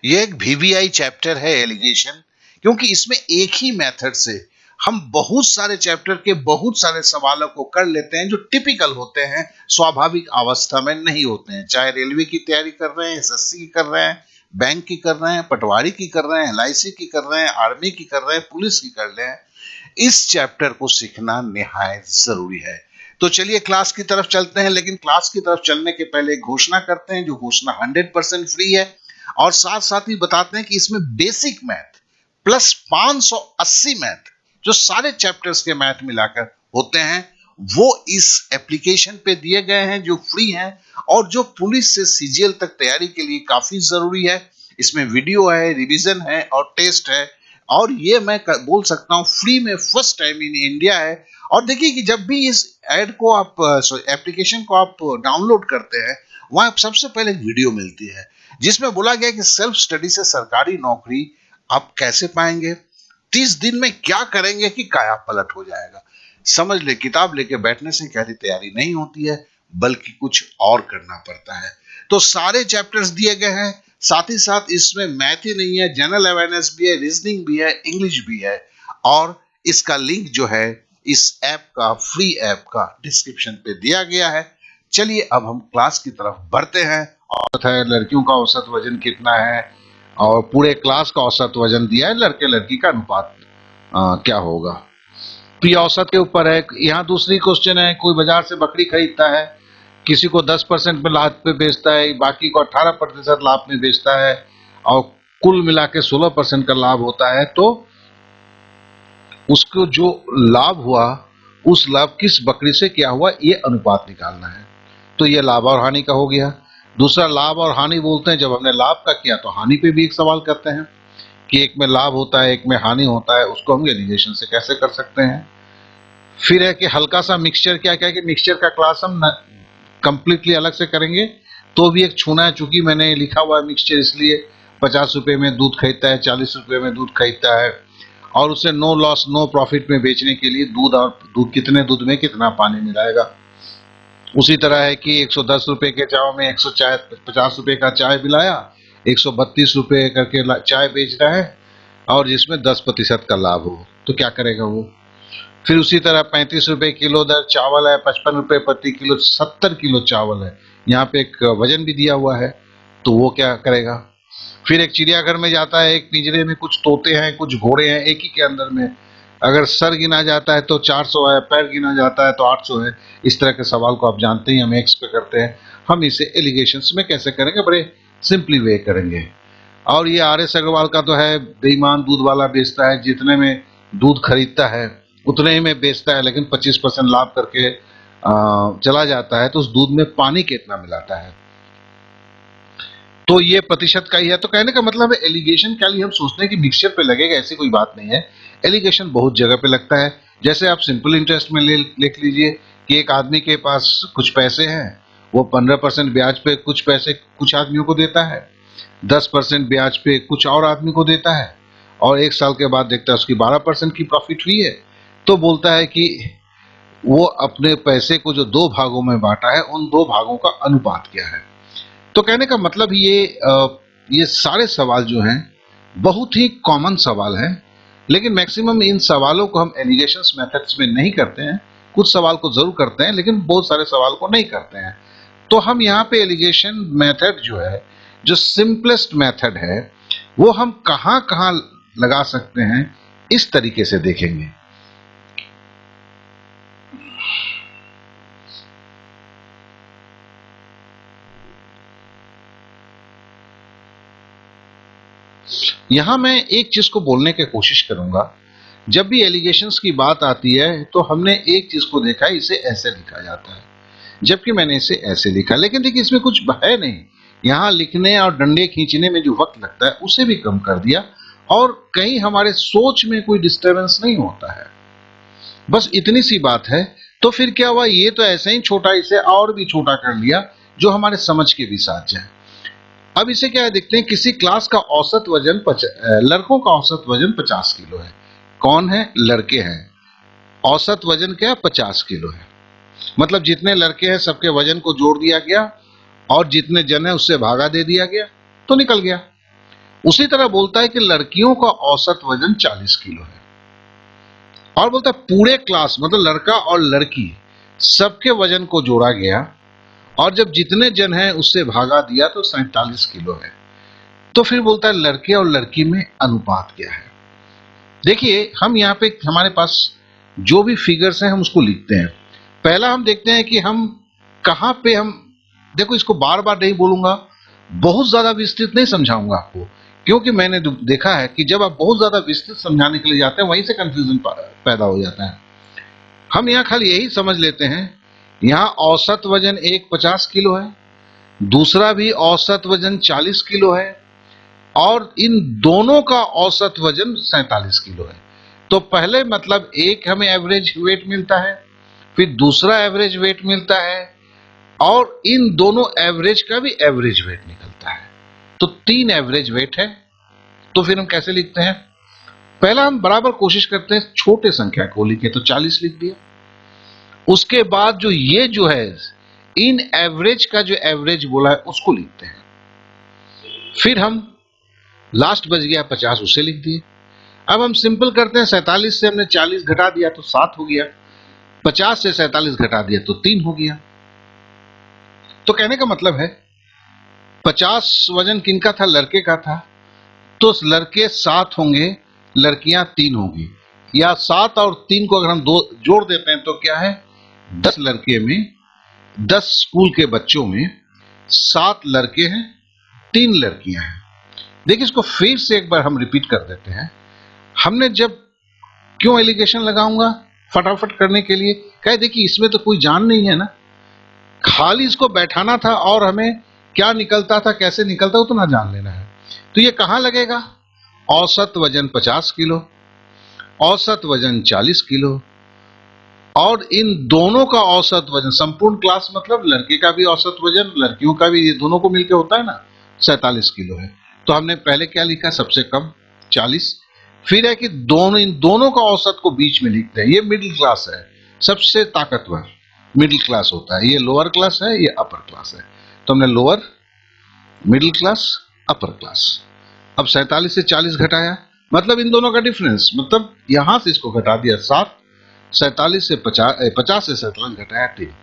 ये एक VVI chapter है एलिगेशन, क्योंकि इसमें एक ही मेथड से हम बहुत सारे चैप्टर के बहुत सारे सवालों को कर लेते हैं जो टिपिकल होते हैं, स्वाभाविक अवस्था में नहीं होते हैं। चाहे रेलवे की तैयारी कर रहे हैं, एसएससी की कर रहे हैं, बैंक की कर रहे हैं, पटवारी की कर रहे हैं, एलआईसी की कर रहे हैं, आर्मी की कर रहे हैं, पुलिस की कर रहे हैं, इस चैप्टर को सीखना निहायत जरूरी है। तो चलिए क्लास की तरफ चलते हैं, लेकिन क्लास की तरफ चलने के पहले घोषणा करते हैं, जो घोषणा 100% फ्री है, और साथ साथ ही बताते हैं कि इसमें बेसिक मैथ प्लस 580 मैथ, जो सारे चैप्टर्स के मैथ मिलाकर होते हैं, वो इस एप्लीकेशन पे दिए गए हैं, जो फ्री हैं और जो पुलिस से सीजीएल तक तैयारी के लिए काफी जरूरी है। इसमें वीडियो है, रिवीजन है और टेस्ट है, और ये मैं बोल सकता हूँ फ्री में फर्स्ट टाइम इन इंडिया है। और देखिए कि जब भी इस ऐड को आप एप्लीकेशन को आप डाउनलोड करते हैं, वहां सबसे पहले वीडियो मिलती है जिसमें बोला गया कि सेल्फ स्टडी से सरकारी नौकरी आप कैसे पाएंगे, 30 दिन में क्या करेंगे कि काया पलट हो जाएगा। समझ ले, किताब लेके बैठने से गहरी तैयारी नहीं होती है, बल्कि कुछ और करना पड़ता है। तो सारे चैप्टर्स दिए गए हैं, साथ ही साथ इसमें मैथ ही नहीं है, जनरल अवेयरनेस भी है, रीजनिंग भी है, इंग्लिश भी है, और इसका लिंक जो है इस ऐप का, फ्री ऐप का, डिस्क्रिप्शन पे दिया गया है। चलिए अब हम क्लास की तरफ बढ़ते हैं। औसत है, लड़कियों का औसत वजन कितना है, और पूरे क्लास का औसत वजन दिया है, लड़के लड़की का अनुपात क्या होगा। तो ये औसत के ऊपर है। यहाँ दूसरी क्वेश्चन है, कोई बाजार से बकरी खरीदता है, किसी को 10% में लाभ पे बेचता है, बाकी को 18% लाभ में बेचता है, और कुल मिला के 16% का लाभ होता है, तो उसको जो लाभ हुआ, उस लाभ किस बकरी से क्या हुआ, ये अनुपात निकालना है। तो ये लाभ और हानि का हो गया। दूसरा, लाभ और हानि बोलते हैं, जब हमने लाभ का किया तो हानि पे भी एक सवाल करते हैं कि एक में लाभ होता है, एक में हानि होता है, उसको हम एलिगेशन से कैसे कर सकते हैं। फिर है कि हल्का सा मिक्सचर, क्या क्या कि मिक्सचर का क्लास हम कंप्लीटली अलग से करेंगे, तो भी एक छूना है, चूंकि मैंने लिखा हुआ है मिक्सचर, इसलिए 50 रुपए में दूध खरीदता है, 40 रुपए में दूध खरीदता है, और उसे नो लॉस नो प्रॉफिट में बेचने के लिए दूध, और दूध कितने दूध में कितना पानी मिलाएगा। उसी तरह है कि 110 रुपए के चाय में 150 रुपए का चाय मिलाया, 132 रुपए करके चाय बेच रहा है, और जिसमें 10% का लाभ हो, तो क्या करेगा वो। फिर उसी तरह 35 रुपए किलो दर चावल है, 55 रुपए प्रति किलो, 70 किलो चावल है, यहाँ पे एक वजन भी दिया हुआ है, तो वो क्या करेगा। फिर एक चिड़ियाघर में जाता है, एक पिंजरे में कुछ तोते हैं, कुछ घोड़े हैं, एक ही के अंदर में, अगर सर गिना जाता है तो 400 है, पैर गिना जाता है तो 800 है। इस तरह के सवाल को आप जानते हैं, हम एक्स पे करते हैं। हम इसे एलिगेशंस में कैसे करेंगे, बड़े सिंपली वे करेंगे। और ये आर.एस. अग्रवाल का तो है, बेईमान दूध वाला बेचता है, जितने में दूध खरीदता है उतने ही में बेचता है, लेकिन 25% लाभ करके चला जाता है, तो उस दूध में पानी कितना मिलाता है, तो ये प्रतिशत का ही है। तो कहने का मतलब है, एलिगेशन क्या लिए हम सोचते हैं कि मिक्सचर पे लगेगा, ऐसी कोई बात नहीं है। एलिगेशन बहुत जगह पे लगता है। जैसे आप सिंपल इंटरेस्ट में लिख लीजिए कि एक आदमी के पास कुछ पैसे हैं, वो 15% ब्याज पे कुछ पैसे कुछ आदमियों को देता है, 10% ब्याज पे कुछ और आदमी को देता है, और 1 साल के बाद देखता है उसकी 12% की प्रॉफिट हुई है, तो बोलता है कि वो अपने पैसे को जो 2 भागों में बांटा है, उन 2 भागों का अनुपात क्या है। तो कहने का मतलब ये सारे सवाल जो हैं बहुत ही कॉमन सवाल हैं, लेकिन मैक्सिमम इन सवालों को हम एलिगेशंस मेथड्स में नहीं करते हैं। कुछ सवाल को जरूर करते हैं, लेकिन बहुत सारे सवाल को नहीं करते हैं। तो हम यहाँ पे एलिगेशन मेथड जो है, जो सिंपलेस्ट मेथड है, वो हम कहाँ कहाँ लगा सकते हैं, इस तरीके से देखेंगे। यहां मैं एक चीज को बोलने की कोशिश करूंगा, जब भी एलिगेशंस की बात आती है तो हमने एक चीज को देखा है, इसे ऐसे लिखा जाता है, जबकि मैंने इसे ऐसे लिखा, लेकिन देखिए इसमें कुछ है नहीं। यहां लिखने और डंडे खींचने में जो वक्त लगता है उसे भी कम कर दिया, और कहीं हमारे सोच में कोई डिस्टर्बेंस नहीं होता है, बस इतनी सी बात है। तो फिर क्या हुआ, ये तो ऐसे ही छोटा, इसे और भी छोटा कर लिया जो हमारे समझ के भी साथ जाए। अब इसे क्या है, देखते हैं, किसी क्लास का औसत वजन लड़कों का औसत वजन 50 किलो है। कौन है, लड़के हैं। औसत वजन क्या है, 50 किलो है। मतलब जितने लड़के हैं सबके वजन को जोड़ दिया गया, और जितने जन है उससे भागा दे दिया गया, तो निकल गया। उसी तरह बोलता है कि लड़कियों का औसत वजन 40 किलो है, और बोलता है पूरे क्लास मतलब लड़का और लड़की सबके वजन को जोड़ा गया और जब जितने जन हैं उससे भागा दिया तो 47 किलो है। तो फिर बोलता है लड़के और लड़की में अनुपात क्या है। देखिए हम यहाँ पे हमारे पास जो भी फिगर्स हैं हम उसको लिखते हैं। पहला हम देखते हैं कि हम कहाँ पे हम, देखो इसको बार बार नहीं बोलूंगा, बहुत ज्यादा विस्तृत नहीं समझाऊंगा आपको, क्योंकि मैंने देखा है कि जब आप बहुत ज्यादा विस्तृत समझाने के लिए जाते हैं वहीं से कंफ्यूजन पैदा हो जाता है। हम यहाँ खाली यही समझ लेते हैं, यहाँ औसत वजन एक 50 किलो है, दूसरा भी औसत वजन 40 किलो है, और इन दोनों का औसत वजन 47 किलो है। तो पहले मतलब एक हमें एवरेज वेट मिलता है, फिर दूसरा एवरेज वेट मिलता है, और इन दोनों एवरेज का भी एवरेज वेट निकलता है। तो 3 एवरेज वेट है। तो फिर हम कैसे लिखते हैं, पहला हम बराबर कोशिश करते हैं छोटे संख्या को लिखे, तो 40 लिख दिया। उसके बाद जो है इन एवरेज का जो एवरेज बोला है उसको लिखते हैं। फिर हम लास्ट बच गया 50, उसे लिख दिए। अब हम सिंपल करते हैं, 47 से हमने 40 घटा दिया तो 7 हो गया, 50 से 47 घटा दिया तो 3 हो गया। तो कहने का मतलब है 50 वजन किनका था, लड़के का था, तो लड़के 7 होंगे, लड़कियां 3 होंगी, या 7 और 3 को अगर हम दो जोड़ देते हैं तो क्या है, 10 लड़के में 10 स्कूल के बच्चों में 7 लड़के हैं, 3 लड़कियां हैं। देखिए इसको फिर से एक बार हम रिपीट कर देते हैं। हमने जब क्यों एलिगेशन लगाऊंगा फटाफट करने के लिए, कहे देखिए इसमें तो कोई जान नहीं है ना, खाली इसको बैठाना था और हमें क्या निकलता था कैसे निकलता उतना जान लेना है। तो ये कहां लगेगा, औसत वजन 50 किलो, औसत वजन 40 किलो, और इन दोनों का औसत वजन, संपूर्ण क्लास मतलब लड़के का भी औसत वजन लड़कियों का भी, ये दोनों को मिलकर होता है ना, 47 किलो है। तो हमने पहले क्या लिखा, सबसे कम 40, फिर है कि इन दोनों का औसत को बीच में लिखते हैं। ये मिडिल क्लास है, सबसे ताकतवर मिडिल क्लास होता है, ये लोअर क्लास है, ये अपर क्लास है। तो हमने lower, middle class, upper class. अब 47 से 40 घटाया, मतलब इन दोनों का डिफरेंस, मतलब यहां से इसको घटा दिया 7, 47 से 50 से 47 घटाया 3।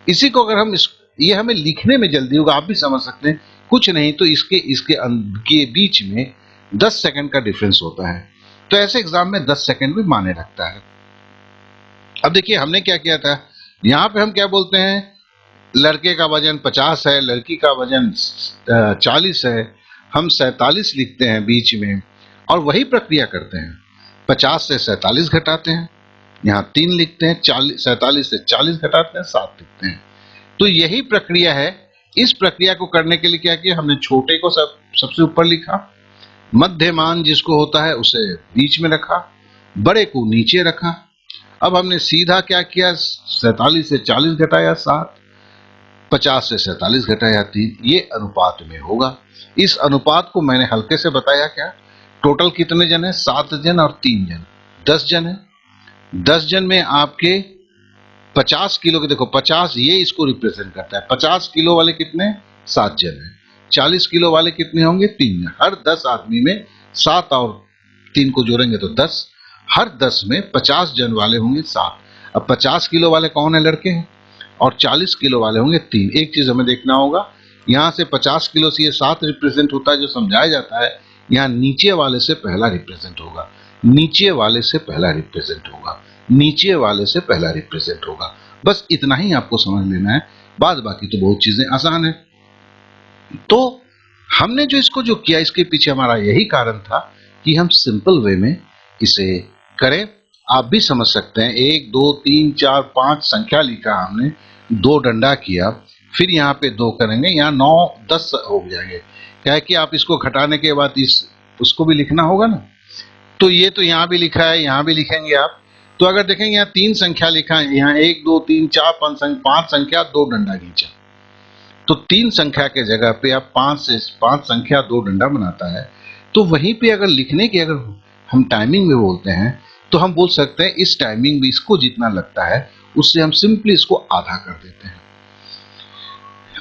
इसी को अगर हम ये हमें लिखने में जल्दी होगा, आप भी समझ सकते हैं, कुछ नहीं तो इसके बीच में 10 सेकंड का डिफरेंस होता है। तो ऐसे एग्जाम में 10 सेकंड भी माने रखता है। अब देखिए हमने क्या किया था, यहां पे हम क्या बोलते हैं, लड़के का वजन 50 है, लड़की का वजन 40 है, हम 47 लिखते हैं बीच में, और वही प्रक्रिया करते हैं, 50 से 47 घटाते हैं, यहाँ 3 लिखते हैं, 47 से 40 घटाते हैं, 7 लिखते हैं। तो यही प्रक्रिया है। इस प्रक्रिया को करने के लिए क्या किया, हमने छोटे को सबसे ऊपर लिखा, मध्यमान जिसको होता है उसे बीच में रखा, बड़े को नीचे रखा। अब हमने सीधा क्या किया, 47 से 40 घटाया 7, 50 से 47 घटाया 3, ये अनुपात में होगा। इस अनुपात को मैंने हल्के से बताया, क्या टोटल कितने जन है, 7 जन और 3 जन, 10 जन है। 10 जन में आपके 50 किलो के, देखो 50 ये इसको रिप्रेजेंट करता है, 50 किलो वाले कितने, 7 जन है, 40 किलो वाले कितने होंगे, 3 जन। हर 10 आदमी में 7 और 3 को जोड़ेंगे तो 10, हर 10 में 50 जन वाले होंगे 7। अब 50 किलो वाले कौन है, लड़के हैं, और 40 किलो वाले होंगे 3। एक चीज हमें देखना होगा, यहां से 50 किलो से ये 7 रिप्रेजेंट होता है जो समझाया जाता है, यहाँ नीचे वाले से पहला रिप्रेजेंट होगा, नीचे वाले से पहला रिप्रेजेंट होगा, नीचे वाले से पहला रिप्रेजेंट होगा। बस इतना ही आपको समझ लेना है, बाद बाकी तो बहुत चीजें आसान है। तो हमने जो किया, इसके पीछे हमारा यही कारण था कि हम सिंपल वे में इसे करें। आप भी समझ सकते हैं, 1 2 3 4 5 संख्या लिखा हमने, 2 डंडा किया, फिर यहाँ पे 2 करेंगे, यहाँ 9 10 हो जाएंगे। क्या है कि आप इसको घटाने के बाद उसको भी लिखना होगा ना, तो ये तो यहाँ भी लिखा है, यहाँ भी लिखेंगे आप। तो अगर देखेंगे यहाँ 3 संख्या लिखा है, यहाँ 1 2 3 4 5 संख्या 2 डंडा खींचा, तो 3 संख्या के जगह पे आप 5 संख्या 2 डंडा बनाता है। तो वहीं पे अगर लिखने की अगर हम टाइमिंग में बोलते हैं तो हम बोल सकते हैं इस टाइमिंग में इसको जितना लगता है उससे हम सिंपली इसको आधा कर देते हैं,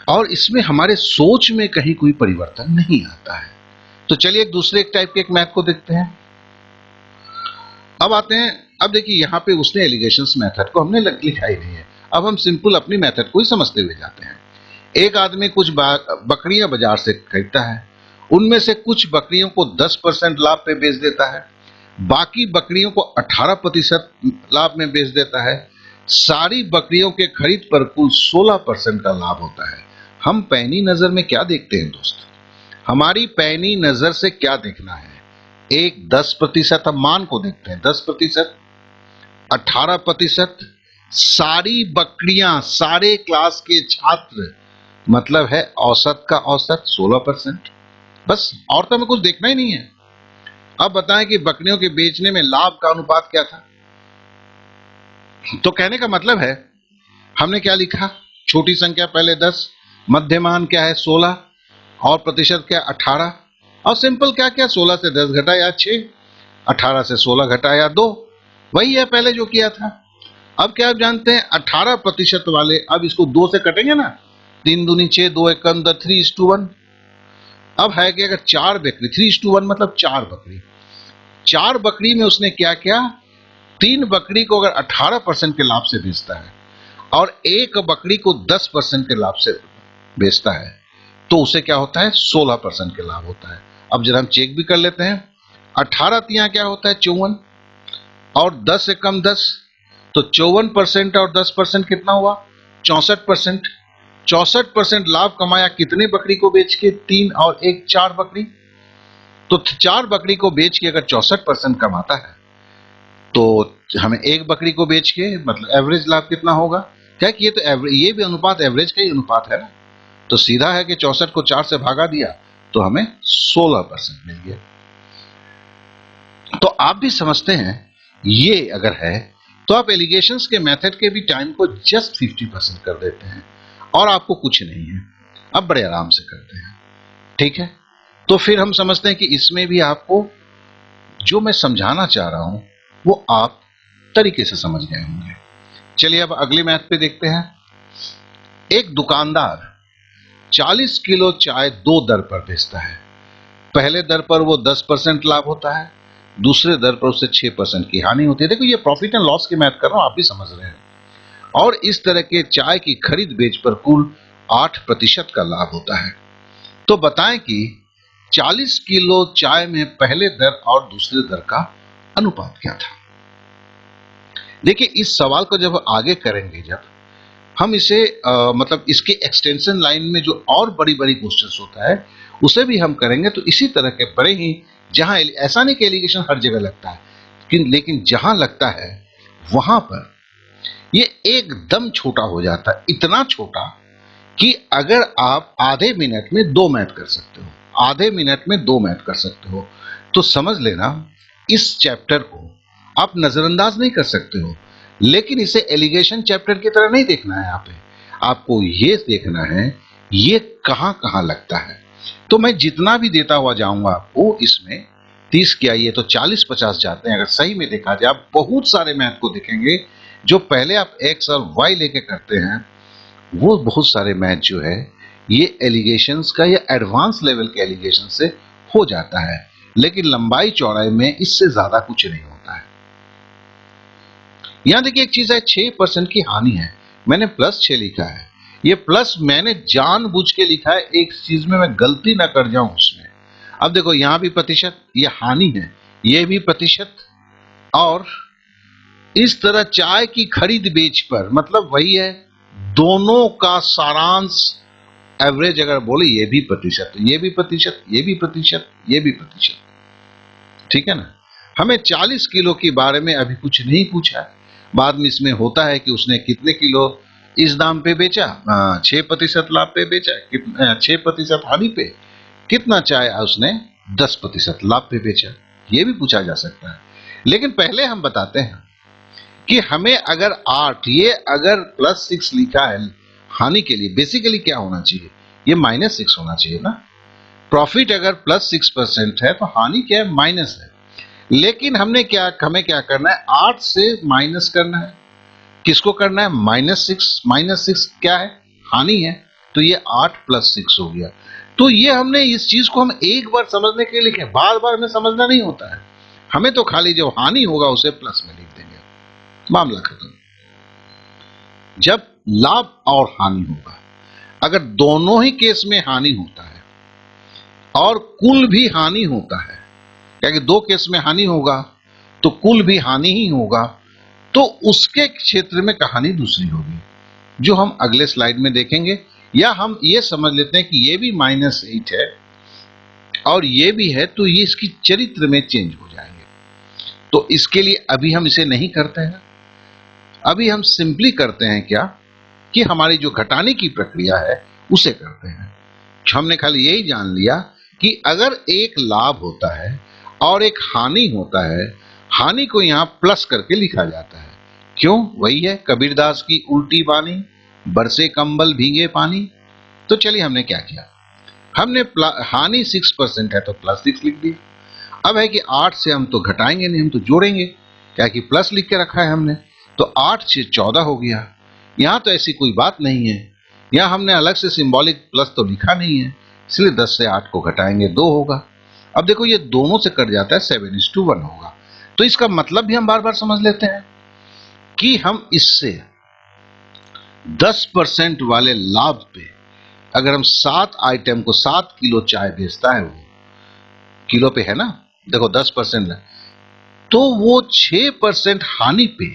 और इसमें हमारे सोच में कहीं कोई परिवर्तन नहीं आता है। तो चलिए एक टाइप के एक मैथ को देखते हैं। अब आते हैं, अब देखिए यहाँ पे उसने एलिगेशंस मेथड को हमने लिखा ही नहीं है। अब हम सिंपल अपनी मेथड को ही समझते हुए जाते हैं। एक आदमी कुछ बकरियां बाजार से खरीदता है, उनमें से कुछ बकरियों को 10% लाभ पे बेच देता है, बाकी बकरियों को 18% लाभ में बेच देता है। सारी बकरियों के खरीद पर कुल 16% का लाभ होता है। हम पैनी नजर में क्या देखते हैं दोस्त? हमारी पैनी नजर से क्या देखना है? एक 10%, हम मान को देखते हैं 10%, 18%, सारी बकरियां, सारे क्लास के छात्र, मतलब है औसत का औसत 16%। बस, और तो हमें कुछ देखना ही नहीं है। अब बताएं कि बकरियों के बेचने में लाभ का अनुपात क्या था। तो कहने का मतलब है, हमने क्या लिखा? छोटी संख्या पहले 10, मध्यमान क्या है 16, और प्रतिशत क्या 18, और सिंपल क्या क्या 16 से 10 घटाया 6, 18 से 16 घटाया 2, वही है पहले जो किया था। अब क्या आप जानते हैं 18% वाले, अब इसको 2 से कटेंगे ना, 3 दूनी 6, 2 एकम 10, 3:1। अब है कि अगर 4 बकरी, 3:1 मतलब 4 बकरी, 4 बकरी में उसने क्या किया, 3 बकरी को अगर 18% के लाभ से बेचता है और 1 बकरी को 10% के लाभ से बेचता है, तो उसे क्या होता है 16% के लाभ होता है। अब जरा हम चेक भी कर लेते हैं। 18 यहाँ क्या होता है 54, और 10 एकम 10, तो 54% और 10% कितना हुआ 64%। 64% लाभ कमाया कितने बकरी को बेच के? 3 और 1 4 बकरी। तो 4 बकरी को बेच के अगर 64% कमाता है, तो हमें 1 बकरी को बेच के मतलब एवरेज लाभ कितना होगा? क्या कि ये तो एवरेज, ये भी अनुपात एवरेज का ही अनुपात है ना। तो सीधा है कि 64 को 4 से भागा दिया तो हमें 16% मिल गया। तो आप भी समझते हैं, ये अगर है तो आप एलिगेशंस के मेथड के भी टाइम को जस्ट 50% कर देते हैं और आपको कुछ नहीं है। अब बड़े आराम से करते हैं, ठीक है? तो फिर हम समझते हैं कि इसमें भी आपको जो मैं समझाना चाह रहा हूं वो आप तरीके से समझ गए होंगे। चलिए अब अगले मैथ पे देखते हैं। एक दुकानदार 40 किलो चाय 2 दर पर बेचता है। पहले दर पर वो 10% लाभ होता है, दूसरे दर पर उससे 6% की हानि होती है। देखो ये प्रॉफिट एंड लॉस की मैथ कर रहा हूं, आप भी समझ रहे हैं। और इस तरह के चाय की खरीद बेच पर कुल 8% का लाभ होता है। तो बताएं कि 40 किलो चाय में पहले दर और दूसरे दर का अनुपात क्या था? देखिए इस सवाल को जब आगे करेंगे, जब हम इसे मतलब इसके एक्सटेंशन लाइन में जो और बड़ी बड़ी क्वेश्चंस होता है उसे भी हम करेंगे, तो इसी तरह के बड़े ही, जहां ऐसा नहीं कि एलिगेशन हर जगह लगता है, लेकिन जहां लगता है वहां पर ये एकदम छोटा हो जाता है। इतना छोटा कि अगर आप आधे मिनट में 2 मैथ कर सकते हो, आधे मिनट में 2 मैथ कर सकते हो, तो समझ लेना इस चैप्टर को आप नजरअंदाज नहीं कर सकते हो। लेकिन इसे एलिगेशन चैप्टर की तरह नहीं देखना है। यहाँ पे आपको ये देखना है ये कहां कहां लगता है। तो मैं जितना भी देता हुआ जाऊंगा आपको, इसमें 30 क्या, ये तो 40-50 जाते हैं। अगर सही में देखा जाए, आप बहुत सारे मैथ को देखेंगे जो पहले आप एक्स और वाई लेके करते हैं, वो बहुत सारे मैथ जो है ये एलिगेशंस का या एडवांस लेवल के एलिगेशन से हो जाता है, लेकिन लंबाई चौड़ाई में इससे ज्यादा कुछ नहीं होता है। यहां देखिए एक चीज है, 6% की हानि है, मैंने +6 लिखा है। ये प्लस मैंने जानबूझ के लिखा है, एक चीज में मैं गलती ना कर जाऊं उसमें। अब देखो यहां भी प्रतिशत, ये हानि है, ये भी प्रतिशत, और इस तरह चाय की खरीद बेच पर, मतलब वही है, दोनों का सारांश एवरेज अगर बोले, ये भी प्रतिशत, ये भी प्रतिशत, ये भी प्रतिशत, ये भी प्रतिशत, ठीक है ना। हमें 40 किलो के बारे में अभी कुछ नहीं पूछा है। बाद में इसमें होता है कि उसने कितने किलो इस दाम पे बेचा, 6% लाभ पे बेचा, 6% हानि पे, कितना चाय उसने 10% लाभ पे बेचा, ये भी पूछा जा सकता है। लेकिन पहले हम बताते हैं कि हमें अगर 8, ये अगर +6 लिखा है हानि के लिए, बेसिकली क्या होना चाहिए, ये -6 होना चाहिए ना। प्रॉफिट अगर +6% है तो हानि क्या है, माइनस है। लेकिन हमें क्या करना है, 8 से माइनस करना है। किसको करना है, -6। -6 क्या है, हानि है, तो ये 8 + 6 हो गया। तो ये हमने इस चीज को हम एक बार समझने के लिए लिखे, बार बार हमें समझना नहीं होता है। हमें तो खाली जो हानि होगा उसे प्लस में लिख देंगे, मामला खत्म। जब लाभ और हानि होगा, अगर दोनों ही केस में हानि होता है और कुल भी हानि होता है, क्योंकि दो केस में हानि होगा तो कुल भी हानि ही होगा, तो उसके क्षेत्र में कहानी दूसरी होगी, जो हम अगले स्लाइड में देखेंगे। या हम ये समझ लेते हैं कि ये भी -8 है और ये भी है, तो ये इसकी चरित्र में चेंज हो जाएंगे। तो इसके लिए अभी हम इसे नहीं करते हैं, अभी हम सिंपली करते हैं क्या कि हमारी जो घटाने की प्रक्रिया है उसे करते हैं। हमने खाली यही जान लिया कि अगर एक लाभ होता है और एक हानि होता है, हानि को यहां प्लस करके लिखा जाता है। क्यों? वही है कबीरदास की उल्टी बानी, बरसे कंबल भीगे पानी। तो चलिए हमने क्या किया, हमने हानि 6% है तो +6 लिख दिया। अब है कि 8 से हम तो घटाएंगे नहीं, हम तो जोड़ेंगे, क्या कि प्लस लिख के रखा है हमने, तो 8 से 14 हो गया। यहां तो ऐसी कोई बात नहीं है, यहां हमने अलग से सिंबॉलिक प्लस तो लिखा नहीं है, इसलिए 10 से 8 को घटाएंगे 2 होगा। अब देखो ये दोनों से कट जाता है, 7:1 होगा। तो इसका मतलब भी हम बार बार समझ लेते हैं कि हम इससे 10% वाले लाभ पे अगर हम 7 आइटम को 7 किलो चाय बेचता है, वो किलो पे है ना, देखो 10% है, तो वो 6% हानि पे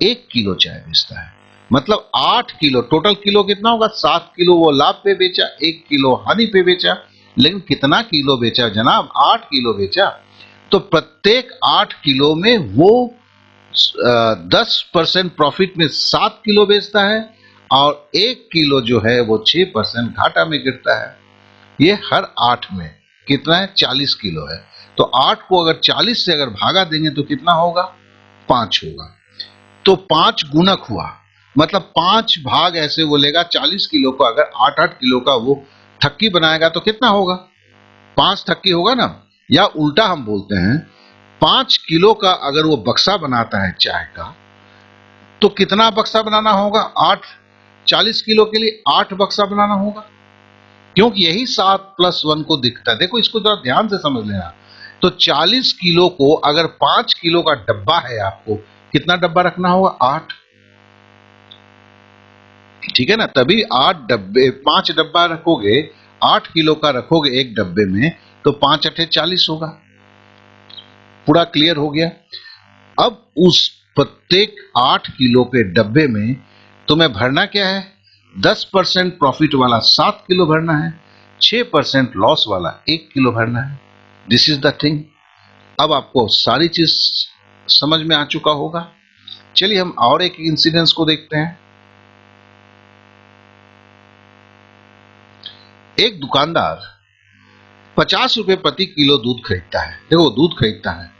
1 किलो चाय बेचता है। मतलब 8 किलो, टोटल किलो कितना होगा, 7 किलो वो लाभ पे बेचा, 1 किलो हानि पे बेचा। लेकिन कितना किलो बेचा जनाब? 8 किलो बेचा। तो प्रत्येक 8 किलो में वो 10% प्रॉफिट में 7 किलो बेचता है और 1 किलो जो है वो 6% घाटा में गिरता है। ये हर 8 में कितना है? 40 किलो है। तो 8 को अगर 40 से अगर भागा देंगे तो कितना होगा? 5 होगा। तो 5 गुणक हुआ, मतलब 5 भाग ऐसे वो लेगा 40 किलो को, अगर 8-8 किलो का वो थक्की बनाएगा तो कितना होगा? 5 थक्की होगा ना। या उल्टा हम बोलते हैं 5 किलो का अगर वो बक्सा बनाता है चाय का, तो कितना बक्सा बनाना होगा? 40 किलो के लिए 8 बक्सा बनाना होगा, क्योंकि यही 7 + 1 को दिखता है। देखो इसको जरा ध्यान से समझ लेना। तो 40 किलो को अगर 5 किलो का डब्बा है, आपको कितना डब्बा रखना होगा? 8, ठीक है ना। तभी 8 डब्बे, 5 डब्बा रखोगे, 8 किलो का रखोगे एक डब्बे में, तो 5 × 8 = 40 होगा। पूरा क्लियर हो गया। अब उस प्रत्येक 8 किलो के डब्बे में तुम्हें भरना क्या है? 10% प्रॉफिट वाला 7 किलो भरना है, 6% लॉस वाला 1 किलो भरना है। This is the thing. अब आपको सारी चीज समझ में आ चुका होगा। चलिए हम और एक इंसिडेंस को देखते हैं। एक दुकानदार 50 रुपए प्रति किलो दूध खरीदता है, देखो दूध खरीदता है,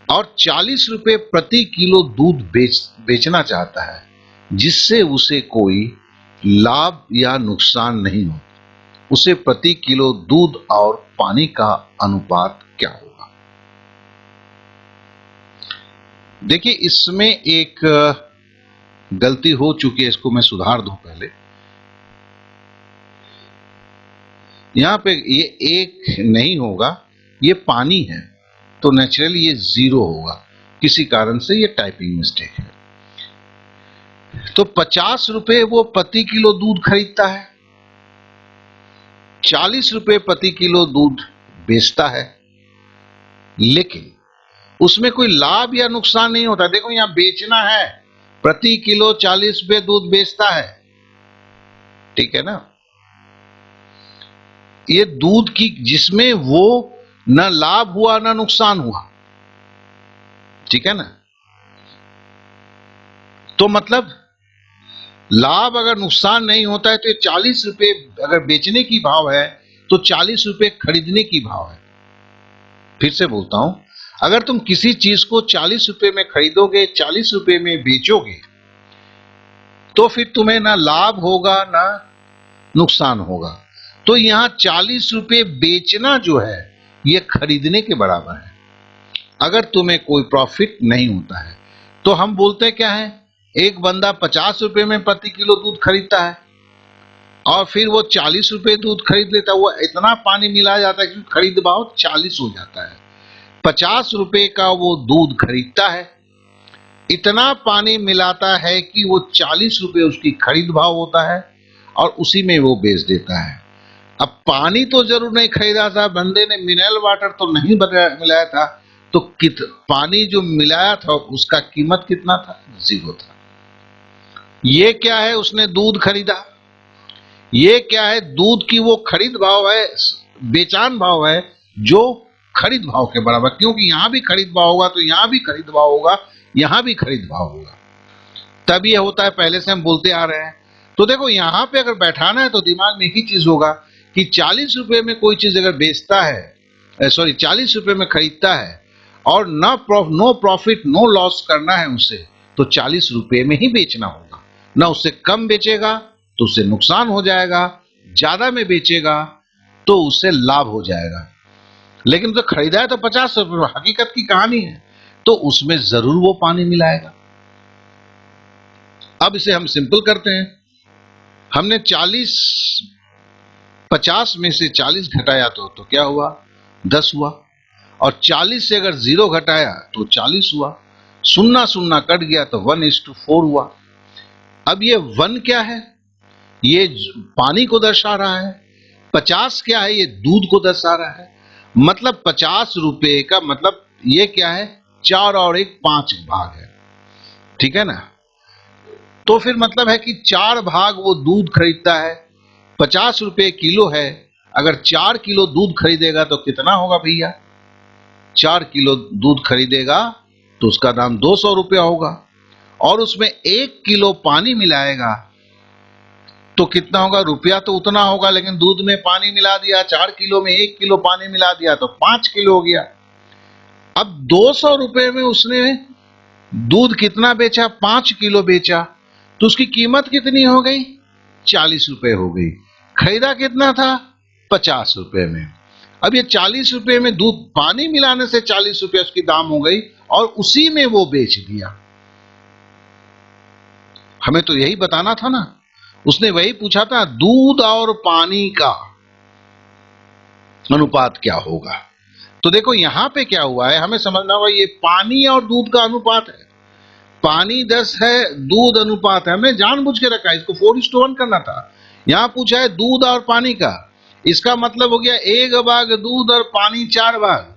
और 40 रुपए प्रति किलो दूध बेचना चाहता है, जिससे उसे कोई लाभ या नुकसान नहीं हो। उसे प्रति किलो दूध और पानी का अनुपात क्या होगा? देखिए इसमें एक गलती हो चुकी है, इसको मैं सुधार दूं पहले। यहां पे ये 1 नहीं होगा, ये पानी है, तो नेचुरली ये 0 होगा। किसी कारण से ये टाइपिंग मिस्टेक है। तो 50 रुपए वो प्रति किलो दूध खरीदता है, 40 रुपए प्रति किलो दूध बेचता है, लेकिन उसमें कोई लाभ या नुकसान नहीं होता। देखो यहां बेचना है, प्रति किलो 40 रुपए दूध बेचता है, ठीक है ना। ये दूध की, जिसमें वो न लाभ हुआ न नुकसान हुआ, ठीक है ना। तो मतलब लाभ अगर नुकसान नहीं होता है तो 40 रुपए अगर बेचने की भाव है तो 40 रुपए खरीदने की भाव है। फिर से बोलता हूं, अगर तुम किसी चीज को 40 रुपए में खरीदोगे, 40 रुपए में बेचोगे, तो फिर तुम्हें ना लाभ होगा ना नुकसान होगा। तो यहां 40 रुपए बेचना जो है यह खरीदने के बराबर है, अगर तुम्हें कोई प्रॉफिट नहीं होता है। तो हम बोलते क्या है, एक बंदा 50 रुपए में प्रति किलो दूध खरीदता है और फिर वो 40 रुपए दूध खरीद लेता है। वो इतना पानी मिला जाता है कि खरीद भाव 40 हो जाता है। 50 रुपए का वो दूध खरीदता है, इतना पानी मिलाता है कि वो 40 रुपए उसकी खरीद भाव होता है और उसी में वो बेच देता है। अब पानी तो जरूर नहीं खरीदा था, बंदे ने मिनरल वाटर तो नहीं मिलाया था, तो पानी जो मिलाया था उसका कीमत कितना था? 0 था। ये क्या है? उसने दूध खरीदा। ये क्या है? दूध की वो खरीद भाव है, बेचान भाव है, जो खरीद भाव के बराबर, क्योंकि यहां भी खरीद भाव होगा तो यहां भी खरीद भाव होगा, यहां भी खरीद भाव होगा। तब ये होता है, पहले से हम बोलते आ रहे हैं। तो देखो यहां पे अगर बैठाना है तो दिमाग में एक ही चीज होगा कि 40 रुपए में कोई चीज अगर बेचता है, 40 रुपए में खरीदता है और नो प्रॉफिट नो लॉस करना है उसे, तो 40 रुपए में ही बेचना होगा। ना उससे कम बेचेगा तो उससे नुकसान हो जाएगा, ज्यादा में बेचेगा तो उससे लाभ हो जाएगा। लेकिन तो खरीदा है तो 50 रुपए, हकीकत की कहानी है, तो उसमें जरूर वो पानी मिलाएगा। अब इसे हम सिंपल करते हैं। हमने 50 में से 40 घटाया तो क्या हुआ? 10 हुआ। और 40 से अगर 0 घटाया तो 40 हुआ। सुन्ना सुन्ना कट गया तो 1:4 हुआ। अब ये 1 क्या है? ये पानी को दर्शा रहा है। 50 क्या है? ये दूध को दर्शा रहा है। मतलब 50 रुपए का मतलब ये क्या है? 4 और 1 5 भाग है, ठीक है ना? तो फिर मतलब है कि 4 भाग वो दूध खरीदता है। 50 रुपए किलो है, अगर 4 किलो दूध खरीदेगा तो कितना होगा भैया? 4 किलो दूध खरीदेगा तो उसका दाम 200 रुपया होगा, और उसमें 1 किलो पानी मिलाएगा तो कितना होगा? रुपया तो उतना होगा, लेकिन दूध में पानी मिला दिया, 4 किलो में 1 किलो पानी मिला दिया तो 5 किलो हो गया। अब 200 रुपए में उसने दूध कितना बेचा? 5 किलो बेचा, तो उसकी कीमत कितनी हो गई? 40 रुपए हो गई। खरीदा कितना था? 50 रुपए में। अब ये 40 रुपए में दूध पानी मिलाने से 40 रुपए उसकी दाम हो गई, और उसी में वो बेच दिया। हमें तो यही बताना था ना, उसने वही पूछा था, दूध और पानी का अनुपात क्या होगा। तो देखो यहां पे क्या हुआ है, हमें समझना होगा, ये पानी और दूध का अनुपात है। पानी 10 है, दूध अनुपात है, हमने जानबूझ के रखा है, इसको 4:1 करना था। यहां पूछा है दूध और पानी का, इसका मतलब हो गया 1 भाग दूध और पानी 4 भाग।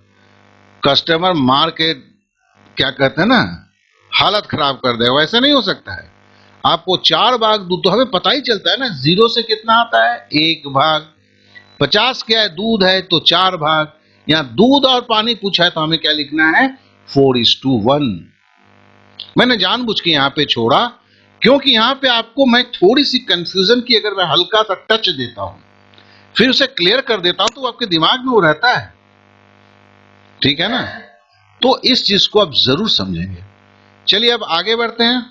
कस्टमर मार के क्या कहते हैं ना, हालत खराब कर देगा, वैसे नहीं हो सकता है। आपको 4 भाग दूध, तो हमें पता ही चलता है ना 0 से कितना आता है? 1 भाग। 50 क्या है? दूध है तो 4 भाग। यहां दूध और पानी पूछा है तो हमें क्या लिखना है? 4:1। मैंने जानबूझ के यहां पे छोड़ा, क्योंकि यहां पे आपको मैं थोड़ी सी कंफ्यूजन की अगर मैं हल्का सा टच देता हूं, फिर उसे क्लियर कर देता हूं, तो आपके दिमाग में वो रहता है, ठीक है ना? तो इस चीज को आप जरूर समझेंगे। चलिए अब आगे बढ़ते हैं।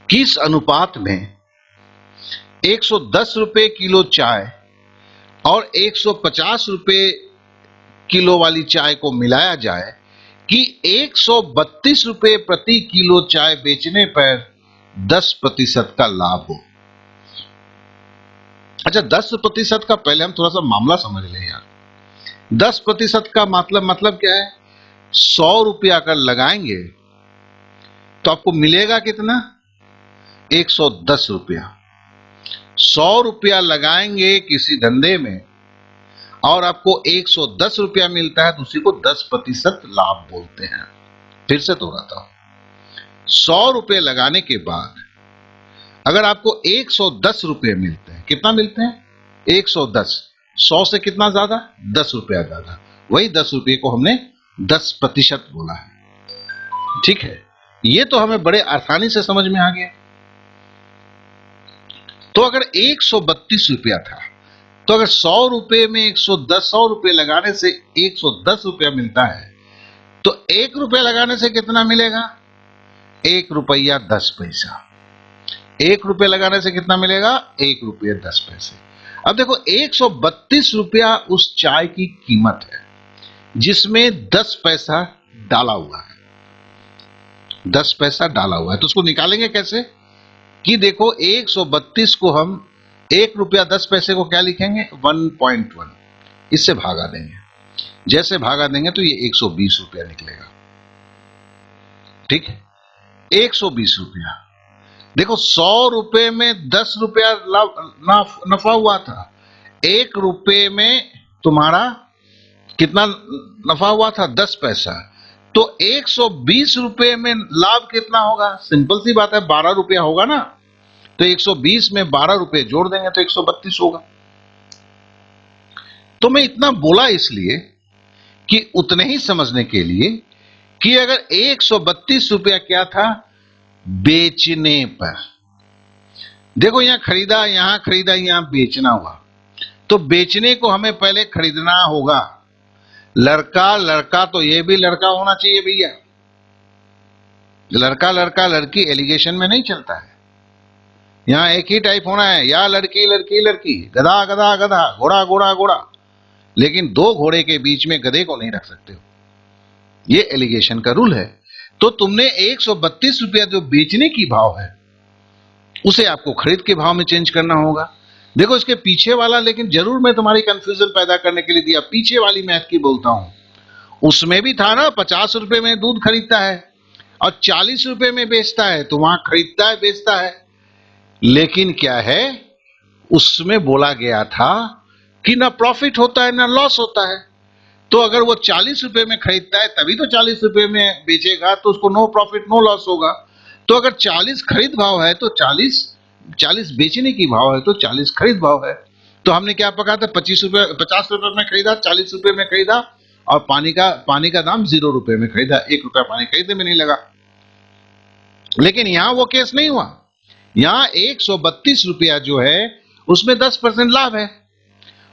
किस अनुपात में 110 रुपए किलो चाय और 150 रुपए किलो वाली चाय को मिलाया जाए कि 132 रुपए प्रति किलो चाय बेचने पर 10% का लाभ हो। अच्छा, 10% का पहले हम थोड़ा सा मामला समझ लें यार। 10% का मतलब क्या है? 100 रुपया अगर लगाएंगे तो आपको मिलेगा कितना? 110 रुपया। 100 रुपया लगाएंगे किसी धंधे में और आपको 110 रुपया मिलता है, तो उसी को 10% लाभ बोलते हैं। फिर से दोहराता हूं, 100 रुपये लगाने के बाद अगर आपको 110 रुपये मिलते हैं, कितना मिलते हैं? 110। 100 से कितना ज्यादा? 10 रुपया ज्यादा। वही 10 रुपये को हमने 10% बोला है, ठीक है? ये तो हमें बड़े आसानी से समझ में आ गया। तो अगर 132 रुपया था, तो अगर 100 रुपये में 100 रुपये लगाने से 110 रुपया मिलता है, तो 1 रुपया लगाने से कितना मिलेगा? 1 रुपया 10 पैसा। 1 रुपये लगाने से कितना मिलेगा? 1 रुपये 10 पैसे। अब देखो 132 रुपया उस चाय की कीमत है जिसमें 10 पैसा डाला हुआ है, 10 पैसा डाला हुआ है। तो उसको निकालेंगे कैसे कि देखो 132 को हम 1 रुपया 10 पैसे को क्या लिखेंगे 1.1, इससे भागा देंगे। जैसे भागा देंगे तो ये 120 रुपया निकलेगा। ठीक है, 120 रुपया। देखो 100 रुपए में 10 रुपया नफा हुआ था, 1 रुपए में तुम्हारा कितना नफा हुआ था 10 पैसा, तो 120 रुपए में लाभ कितना होगा? सिंपल सी बात है 12 रुपया होगा ना, तो 120 में 12 रुपए जोड़ देंगे तो 132 होगा। तो मैं इतना बोला इसलिए कि उतने ही समझने के लिए कि अगर 132 रुपया क्या था बेचने पर, देखो यहां खरीदा यहां बेचना हुआ, तो बेचने को हमें पहले खरीदना होगा। लड़का तो ये भी लड़का होना चाहिए भैया, लड़का लड़की एलिगेशन में नहीं चलता है। यहां एक ही टाइप होना है, या लड़की, गधा, घोड़ा, लेकिन 2 घोड़े के बीच में गधे को नहीं रख सकते हो, ये एलिगेशन का रूल है। तो तुमने 132 रुपया जो बेचने की भाव है उसे आपको खरीद के भाव में चेंज करना होगा। देखो इसके पीछे वाला, लेकिन जरूर मैं तुम्हारी कंफ्यूजन पैदा करने के लिए दिया, पीछे वाली मैथ की बोलता हूं। उसमें भी था ना 50 रुपए में दूध खरीदता है और 40 रुपए में बेचता है, तो वहां खरीदता है बेचता है, लेकिन क्या है उसमें बोला गया था कि ना प्रॉफिट होता है ना लॉस होता है। तो अगर वो 40 रुपए में खरीदता है तभी तो 40 रुपए में बेचेगा, तो उसको नो प्रॉफिट नो लॉस होगा। तो अगर 40 खरीद भाव है तो 40 बेचने की भाव है तो 40 खरीद भाव है। तो हमने क्या पका था 50 रुपए में खरीदा, 40 रुपए में खरीदा, और पानी का दाम 0 रुपए में खरीदा, 1 रुपया पानी खरीदने में नहीं लगा। लेकिन यहां वो केस नहीं हुआ, यहां 132 रुपया जो है उसमें 10% लाभ है।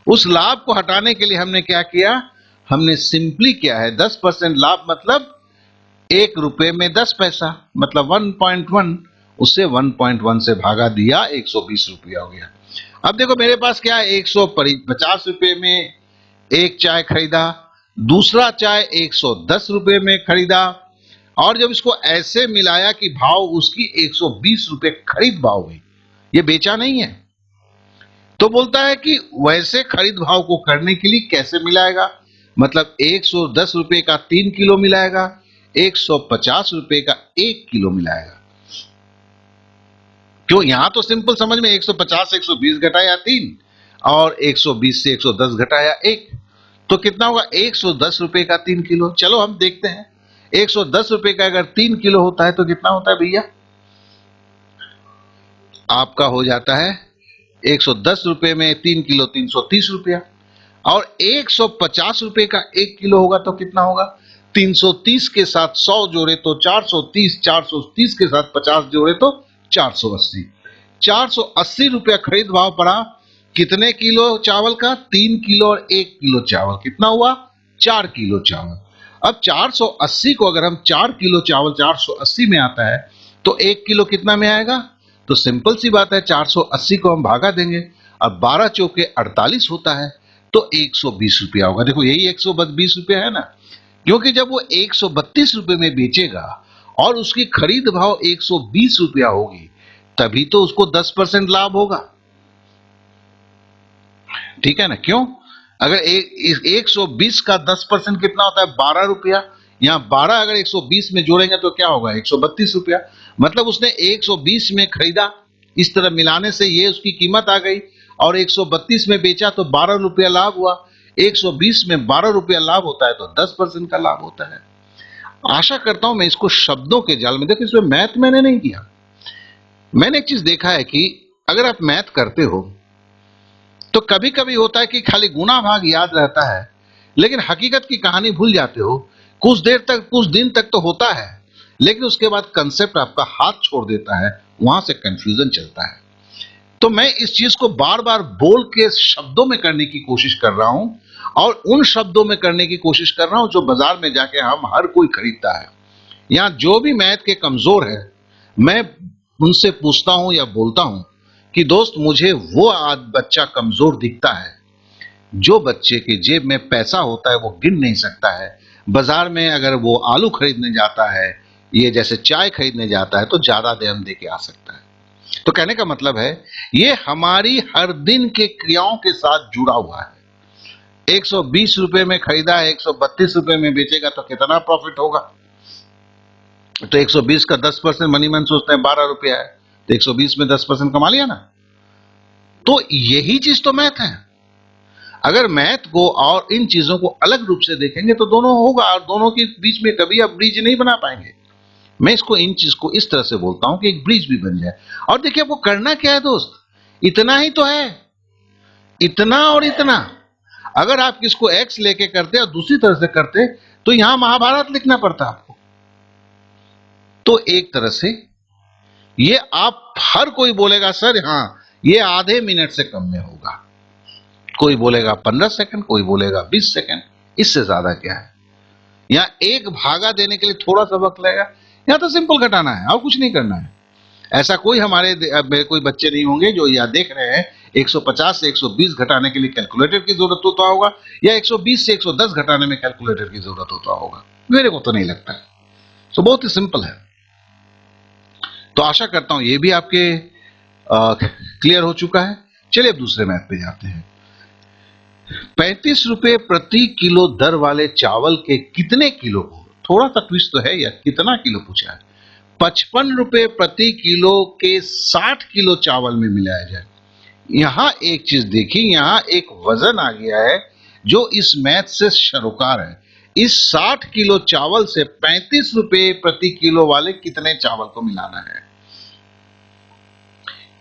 उस लाभ को हटाने के लिए हमने क्या किया, हमने सिंपली क्या है 10% लाभ मतलब 1 रुपए में 10 पैसा मतलब 1.1, उससे 1.1 से भागा दिया, 120 रुपया हो गया। अब देखो मेरे पास क्या है 150 रुपए में एक चाय खरीदा, दूसरा चाय 110 रुपए में खरीदा, और जब इसको ऐसे मिलाया कि भाव उसकी 120 रुपए खरीद भाव हुई, ये बेचा नहीं है। तो बोलता है कि वैसे खरीद भाव को करने के लिए कैसे मिलाएगा, मतलब 110 रुपए का 3 किलो मिलाएगा, 150 रुपए का 1 किलो मिलाएगा। क्यों, यहां तो सिंपल समझ में 150 से 120 घटाया 3 और 120 से 110 घटाया 1, तो कितना होगा 110 रुपए का 3 किलो। चलो हम देखते हैं 110 रुपए का अगर 3 किलो होता है तो कितना होता है भैया, आपका हो जाता है 110 रुपए में 3 किलो 330 रुपया, और 150 रुपए का 1 किलो होगा तो कितना होगा 330 के साथ 100 जोड़े तो 430, 430 के साथ 50 जोड़े तो 480, 480 रुपया खरीद भाव पड़ा। कितने किलो चावल का, 3 किलो और 1 किलो चावल, कितना हुआ 4 किलो चावल। अब 480 को अगर हम 4 किलो चावल 480 में आता है तो 1 किलो कितना में आएगा, तो सिंपल सी बात है 480 को हम भागा देंगे, अब 12 चौके 48 होता है तो 120 रुपया होगा। देखो यही 120 रुपया है ना, क्योंकि जब वो 132 रुपए में बेचेगा और उसकी खरीद भाव 120 रुपया होगी तभी तो उसको 10% लाभ होगा। ठीक है ना, क्यों, अगर 120 का 10% कितना होता है 12 रुपया, यहां 12 अगर 120 में जोड़ेंगे तो क्या होगा 132 रुपया, मतलब उसने 120 में खरीदा, इस तरह मिलाने से ये उसकी कीमत आ गई, और 132 में बेचा तो 12 रुपया लाभ हुआ। 120 में 12 रुपया लाभ होता है तो 10% का लाभ होता है। आशा करता हूं मैं इसको शब्दों के जाल में, देखो इसमें मैथ मैंने नहीं किया। मैंने एक चीज देखा है कि अगर आप मैथ करते हो तो कभी कभी होता है कि खाली गुणा भाग याद रहता है लेकिन हकीकत की कहानी भूल जाते हो। कुछ देर तक, कुछ दिन तक तो होता है, लेकिन उसके बाद कंसेप्ट आपका हाथ छोड़ देता है, वहां से कंफ्यूजन चलता है। तो मैं इस चीज को बार बार बोल के शब्दों में करने की कोशिश कर रहा हूं, और उन शब्दों में करने की कोशिश कर रहा हूं जो बाजार में जाके हम हर कोई खरीदता है। यहां जो भी मैथ के कमजोर है मैं उनसे पूछता हूं या बोलता हूं कि दोस्त मुझे वो आज बच्चा कमजोर दिखता है जो बच्चे के जेब में पैसा होता है वो गिन नहीं सकता है, बाजार में अगर वो आलू खरीदने जाता है, ये जैसे चाय खरीदने जाता है, तो ज्यादा दाम दे के आ सकता है। तो कहने का मतलब है ये हमारी हर दिन के क्रियाओं के साथ जुड़ा हुआ है। 120 रुपए में खरीदा है, 132 रुपए में बेचेगा तो कितना प्रॉफिट होगा? तो 120 का 10% मनी मन सोचते हैं 12 रुपया है, तो 120 में 10% कमा लिया ना। तो यही चीज तो मैथ है। अगर मैथ को और इन चीजों को अलग रूप से देखेंगे तो दोनों होगा, और दोनों के बीच में कभी आप ब्रिज नहीं बना पाएंगे। मैं इसको इन चीज को इस तरह से बोलता हूं कि एक ब्रिज भी बन जाए। और देखिए आपको करना क्या है दोस्त, इतना ही तो है, इतना और इतना। अगर आप किसको एक्स लेके करते और दूसरी तरह से करते तो यहां महाभारत लिखना पड़ता आपको। तो एक तरह से ये आप हर कोई बोलेगा सर हाँ ये आधे मिनट से कम में होगा, कोई बोलेगा 15 सेकंड, कोई बोलेगा 20 सेकंड, इससे ज्यादा क्या है। यहां एक भागा देने के लिए थोड़ा सा वक्त लगेगा, यहां तो सिंपल घटाना है और कुछ नहीं करना है। ऐसा कोई मेरे कोई बच्चे नहीं होंगे जो यह देख रहे हैं 150 से 120 घटाने के लिए कैलकुलेटर की जरूरत होता होगा, या 120 से 110 घटाने में कैलकुलेटर की जरूरत होता होगा। मेरे को तो नहीं लगता है। तो बहुत ही सिंपल है। तो आशा करता हूं ये भी आपके क्लियर हो चुका है। चलिए अब दूसरे मैथ पे जाते हैं। 35 रुपए प्रति किलो दर वाले चावल के कितने किलो हो, थोड़ा सा ट्विस्ट तो है यार, कितना किलो पूछा है। 55 रुपए प्रति किलो के 60 किलो चावल में मिलाया जाए। यहां एक चीज देखिए, यहां एक वजन आ गया है जो इस मैथ से सरोकार है। इस 60 किलो चावल से 35 रुपए प्रति किलो वाले कितने चावल को मिलाना है,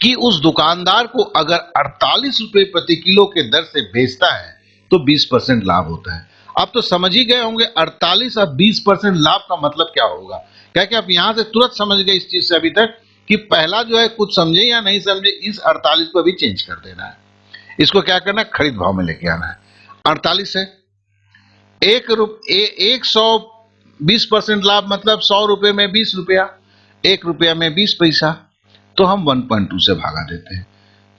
कि उस दुकानदार को अगर 48 रुपए प्रति किलो के दर से बेचता है तो 20% लाभ होता है। आप तो समझ ही गए होंगे 48 और 20% लाभ का मतलब क्या होगा। क्या कि आप यहां से तुरंत समझ गए इस चीज से अभी तक कि पहला जो है कुछ समझे या नहीं समझे, इस 48 को भी चेंज कर देना है। इसको क्या करना है, खरीद भाव में लेके आना है। 48 है, 120% लाभ मतलब 100 रुपए में 20 रुपया, 1 रुपया में 20 पैसा, तो हम 1.2 से भागा देते हैं।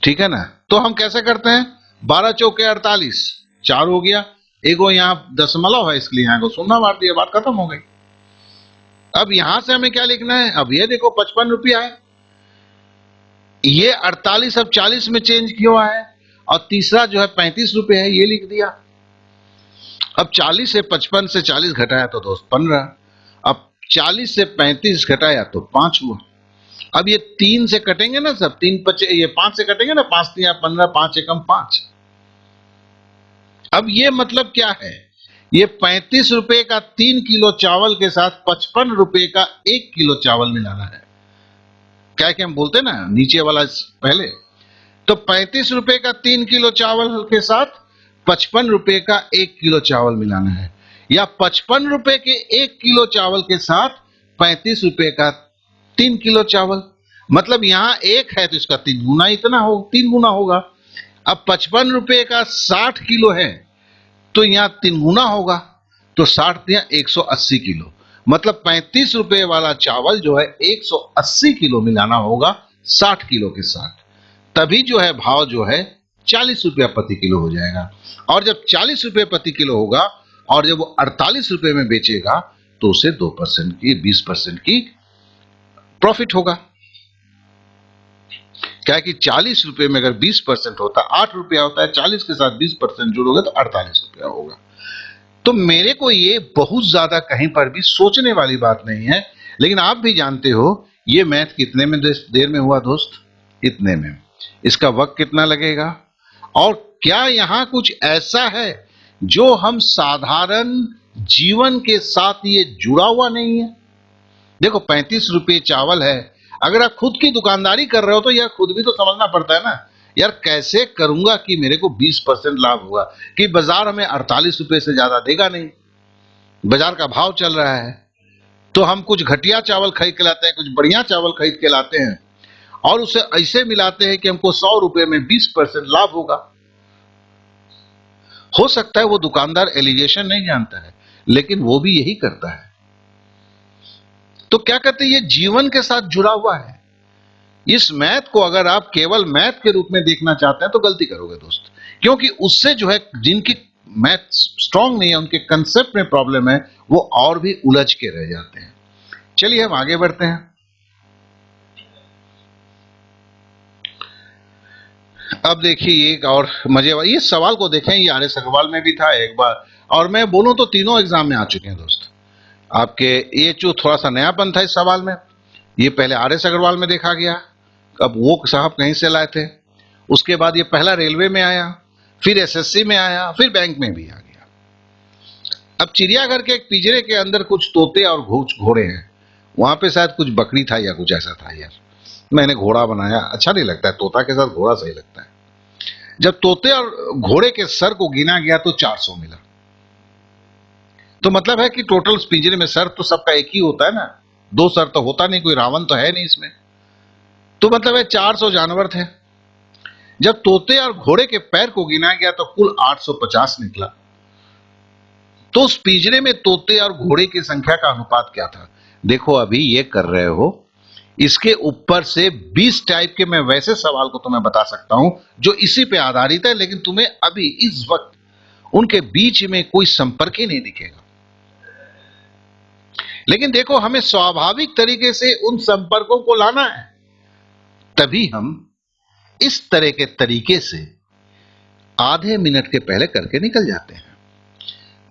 ठीक है ना। तो हम कैसे करते हैं, 12 चौके 48, 4 हो गया, एगो यहां दशमलव है इसलिए यहां को शून्य मार दिया, बात खत्म हो गई। अब यहां से हमें क्या लिखना है, अब ये देखो 55 रुपया है, ये 48 अब 40 में चेंज किया है, और तीसरा जो है 35 रुपए है, ये लिख दिया। अब 40 से 55 से 40 घटाया तो दोस्त 15, अब 40 से 35 घटाया तो 5 हुआ। अब ये 3 से कटेंगे ना सब, 3 5 ये 5 से कटेंगे ना, 5 3 15, 5 एकम 5। अब ये मतलब क्या है, ये 35 रुपए का 3 किलो चावल के साथ 55 रुपए का 1 किलो चावल मिलाना है। क्या कि हम बोलते हैं ना नीचे वाला पहले, तो 35 रुपए का 3 किलो चावल के साथ 55 रुपए का 1 किलो चावल मिलाना है, या 55 रुपए के 1 किलो चावल के साथ 35 रुपए का 3 किलो चावल। मतलब यहां 1 है तो इसका 3 गुना इतना हो, 3 गुना होगा। अब 55 रुपए का 60 किलो है तो यहां 3 गुना होगा, तो 60 दिया 180 किलो। मतलब 35 रुपए वाला चावल जो है 180 किलो मिलाना होगा 60 किलो के साथ, तभी जो है भाव जो है 40 रुपया प्रति किलो हो जाएगा। और जब 40 रुपये प्रति किलो होगा और जब वो 48 रुपए में बेचेगा तो उसे 2% की 20% की प्रॉफिट होगा। क्या है कि 40 रुपए में अगर 20% होता 8 रुपया होता है, 40 के साथ 20% जोड़ोगे तो 48 रुपया होगा। तो मेरे को ये बहुत ज्यादा कहीं पर भी सोचने वाली बात नहीं है, लेकिन आप भी जानते हो ये मैथ कितने में देर में हुआ दोस्त, इतने में। इसका वक्त कितना लगेगा, और क्या यहां कुछ ऐसा है जो हम साधारण जीवन के साथ ये जुड़ा हुआ नहीं है। देखो 35 रुपए चावल है, अगर आप खुद की दुकानदारी कर रहे हो तो यार खुद भी तो समझना पड़ता है ना, यार कैसे करूंगा कि मेरे को 20% लाभ होगा, कि बाजार हमें 48 रुपए से ज्यादा देगा नहीं, बाजार का भाव चल रहा है, तो हम कुछ घटिया चावल खरीद के लाते हैं, कुछ बढ़िया चावल खरीद के लाते हैं, और उसे ऐसे मिलाते हैं कि हमको 100 रुपए में 20% लाभ होगा। हो सकता है वो दुकानदार एलिगेशन नहीं जानता है, लेकिन वो भी यही करता है। तो क्या कहते हैं, ये जीवन के साथ जुड़ा हुआ है। इस मैथ को अगर आप केवल मैथ के रूप में देखना चाहते हैं तो गलती करोगे दोस्त, क्योंकि उससे जो है जिनकी मैथ स्ट्रांग नहीं है, उनके कंसेप्ट में प्रॉब्लम है, वो और भी उलझ के रह जाते हैं। चलिए हम आगे बढ़ते हैं। अब देखिए एक और मजे वाला, ये सवाल को देखें, ये आर एस अग्रवाल में भी था एक बार, और मैं बोलूं तो तीनों एग्जाम में आ चुके हैं दोस्त आपके। ये जो थोड़ा सा नयापन था इस सवाल में, ये पहले आर एस अग्रवाल में देखा गया, अब वो साहब कहीं से लाए थे, उसके बाद ये पहला रेलवे में आया, फिर एसएससी में आया, फिर बैंक में भी आ गया। अब चिड़ियाघर के एक पिंजरे के अंदर कुछ तोते और घोड़े हैं, वहां पे शायद कुछ बकरी था या कुछ ऐसा था यार, मैंने घोड़ा बनाया, अच्छा नहीं लगता है, तोता के साथ घोड़ा सही लगता है। जब तोते और घोड़े के सर को गिना गया तो 400 मिला। तो मतलब है कि टोटल पिंजरे में सर तो सबका एक ही होता है ना, दो सर तो होता नहीं, कोई रावण तो है नहीं इसमें, तो मतलब है 400 जानवर थे। जब तोते और घोड़े के पैर को गिना गया तो कुल 850 निकला। तो उस पिंजरे में तोते और घोड़े की संख्या का अनुपात क्या था? देखो अभी ये कर रहे हो, इसके ऊपर से 20 टाइप के मैं वैसे सवाल को तुम्हें बता सकता हूं जो इसी पे आधारित है, लेकिन तुम्हें अभी इस वक्त उनके बीच में कोई संपर्क ही नहीं दिखेगा। लेकिन देखो हमें स्वाभाविक तरीके से उन संपर्कों को लाना है, तभी हम इस तरह के तरीके से आधे मिनट के पहले करके निकल जाते हैं।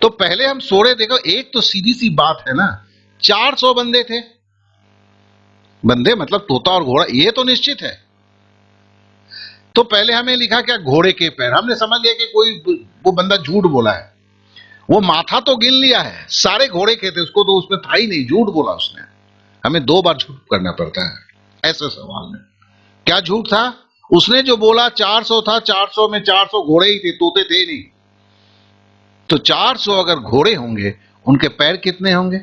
तो पहले हम सोरे, देखो एक तो सीधी सी बात है ना, 400 बंदे थे, बंदे मतलब तोता और घोड़ा, ये तो निश्चित है। तो पहले हमें लिखा क्या, घोड़े के पैर, हमने समझ लिया कि कोई वो बंदा झूठ बोला है, वो माथा तो गिन लिया है, सारे घोड़े के थे, उसको तो उसमें था ही नहीं, झूठ बोला उसने। हमें 2 बार झूठ करना पड़ता है ऐसे सवाल में। क्या झूठ था? उसने जो बोला 400 था, 400 में 400 घोड़े ही थे, तोते थे नहीं। तो 400 अगर घोड़े होंगे, उनके पैर कितने होंगे?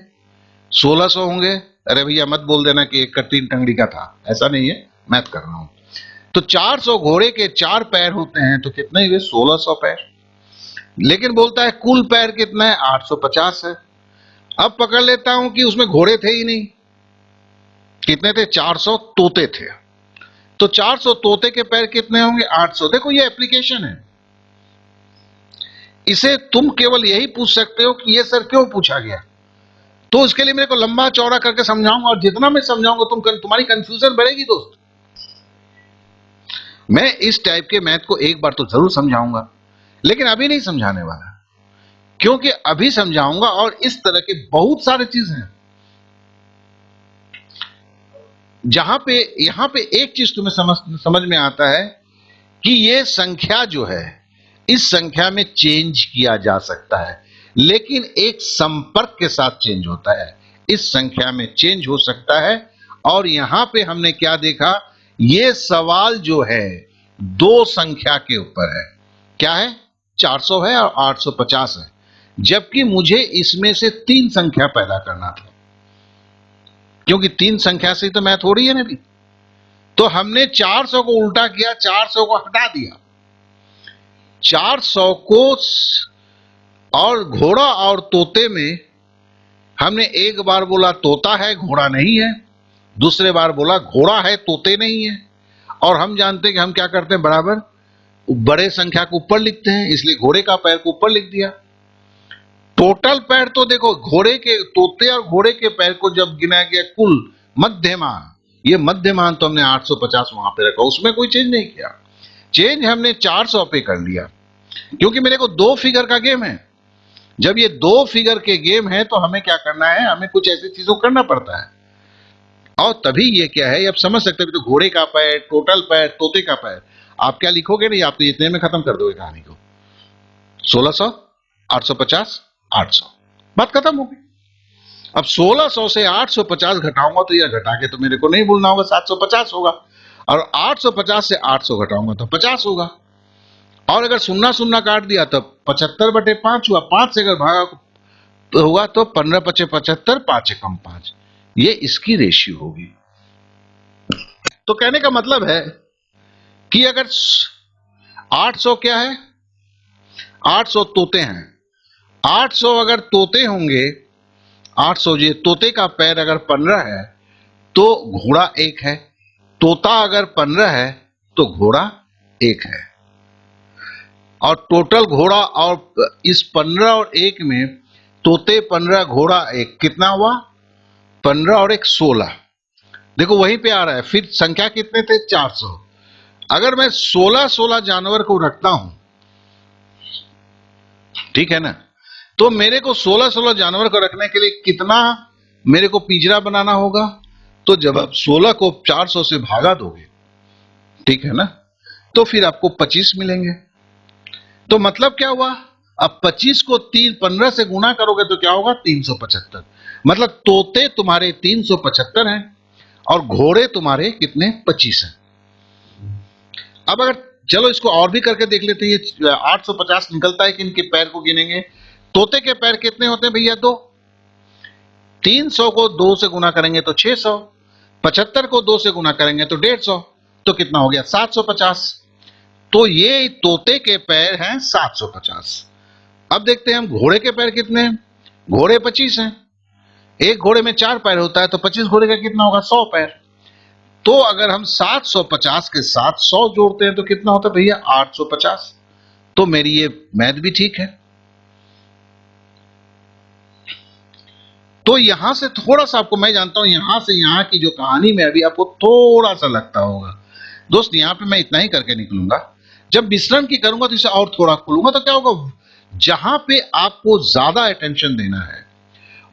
1600 होंगे। अरे भैया मत बोल देना कि एक का 3 टंगड़ी का था, ऐसा नहीं है, मैथ कर रहा हूं। तो 400 घोड़े के 4 पैर होते हैं, तो कितने हुए? 1600 पैर। लेकिन बोलता है कुल पैर कितना है? 850 है। अब पकड़ लेता हूं कि उसमें घोड़े थे ही नहीं। कितने थे? 400 तोते थे। तो 400 तोते के पैर कितने होंगे? 800। देखो ये एप्लीकेशन है, इसे तुम केवल यही पूछ सकते हो कि ये सर क्यों पूछा गया। तो इसके लिए मेरे को लंबा चौड़ा करके समझाऊंगा, और जितना मैं समझाऊंगा तुम्हारी कंफ्यूजन बढ़ेगी दोस्त। मैं इस टाइप के मैथ को एक बार तो जरूर समझाऊंगा, लेकिन अभी नहीं समझाने वाला, क्योंकि अभी समझाऊंगा और इस तरह के बहुत सारे चीज हैं जहां पे यहां पे एक चीज तुम्हें समझ में आता है कि ये संख्या जो है, इस संख्या में चेंज किया जा सकता है, लेकिन एक संपर्क के साथ चेंज होता है। इस संख्या में चेंज हो सकता है। और यहां पे हमने क्या देखा, ये सवाल जो है 2 संख्या के ऊपर है। क्या है? 400 है और 850 है, जबकि मुझे इसमें से 3 संख्या पैदा करना था, क्योंकि 3 संख्या से तो मैथ हो रही है ना भी। तो हमने 400 को उल्टा किया, 400 को हटा दिया, 400 को, और घोड़ा और तोते में हमने एक बार बोला तोता है घोड़ा नहीं है, दूसरे बार बोला घोड़ा है तोते नहीं है। और हम जानते हैं कि हम क्या करते हैं, बराबर बड़े संख्या को ऊपर लिखते हैं, इसलिए घोड़े का पैर को ऊपर लिख दिया। टोटल पैर तो देखो, घोड़े के, तोते और घोड़े के पैर को जब गिना गया कुल मध्यमान, ये मध्यमान तो हमने 850 वहां पे रखा, उसमें कोई चेंज नहीं किया। चेंज हमने 400 पे कर लिया, क्योंकि मेरे को 2 फिगर का गेम है। जब ये 2 फिगर के गेम है तो हमें क्या करना है, हमें कुछ ऐसी चीजों करना पड़ता है। और तभी ये क्या है, अब समझ सकते हैं। तो घोड़े का पैर, टोटल पैर, तोते का पैर, आप क्या लिखोगे नहीं, आप तो इतने में खत्म कर दोगे कहानी को। 1600, 850, 800, बात खत्म हो गई। अब 1600 से 850 घटाऊंगा तो यह घटा के तो मेरे को नहीं भूलना होगा, 750 होगा। और 850 से 800 घटाऊंगा तो 50 होगा। और अगर सुन्ना सुन्ना काट दिया तो 75/5 हुआ। 5 से अगर भागा तो हुआ तो 15×5 = 5 एकम 5, ये इसकी रेशियो होगी। तो कहने का मतलब है कि अगर 800 क्या है, 800 तोते हैं, 800 अगर तोते होंगे, 800 ये तोते का पैर अगर 15 है तो घोड़ा 1 है, तोता अगर 15 है तो घोड़ा 1 है, और टोटल घोड़ा और इस 15 और 1 में तोते 15 घोड़ा 1 कितना हुआ? 15 और 1 16। देखो वहीं पे आ रहा है। फिर संख्या कितने थे? 400। अगर मैं 16 जानवर को रखता हूं, ठीक है ना, तो मेरे को 16 जानवर को रखने के लिए कितना मेरे को पिंजरा बनाना होगा? तो जब आप 16 को 400 से भागा दोगे, ठीक है ना, तो फिर आपको 25 मिलेंगे। तो मतलब क्या हुआ? अब 25 को 15 से गुना करोगे तो क्या होगा? 375। मतलब तोते तुम्हारे 375 हैं और घोड़े तुम्हारे कितने? 25 हैं। अब अगर चलो इसको और भी करके देख लेते हैं, ये 850 निकलता है कि इनके पैर को गिनेंगे। तोते के पैर कितने होते हैं भैया? 2। 300 को 2 से गुना करेंगे तो 600, 75 को 2 से गुना करेंगे तो 150, तो कितना हो गया? 750। तो ये तोते के पैर हैं 750। अब देखते हैं हम घोड़े के पैर कितने हैं। घोड़े 25 हैं। एक घोड़े में 4 पैर होता है, तो 25 घोड़े का कितना होगा? 100 पैर। तो अगर हम 750 के साथ 100 जोड़ते हैं तो कितना होता है भैया? 850। तो मेरी ये मैथ भी ठीक है। तो यहां से थोड़ा सा आपको, मैं जानता हूं यहां से यहां की जो कहानी में अभी आपको थोड़ा सा लगता होगा। दोस्त यहां पे मैं इतना ही करके निकलूंगा। जब मिश्रण की करूंगा तो इसे और थोड़ा खोलूंगा, तो क्या होगा? जहां पे आपको ज्यादा अटेंशन देना है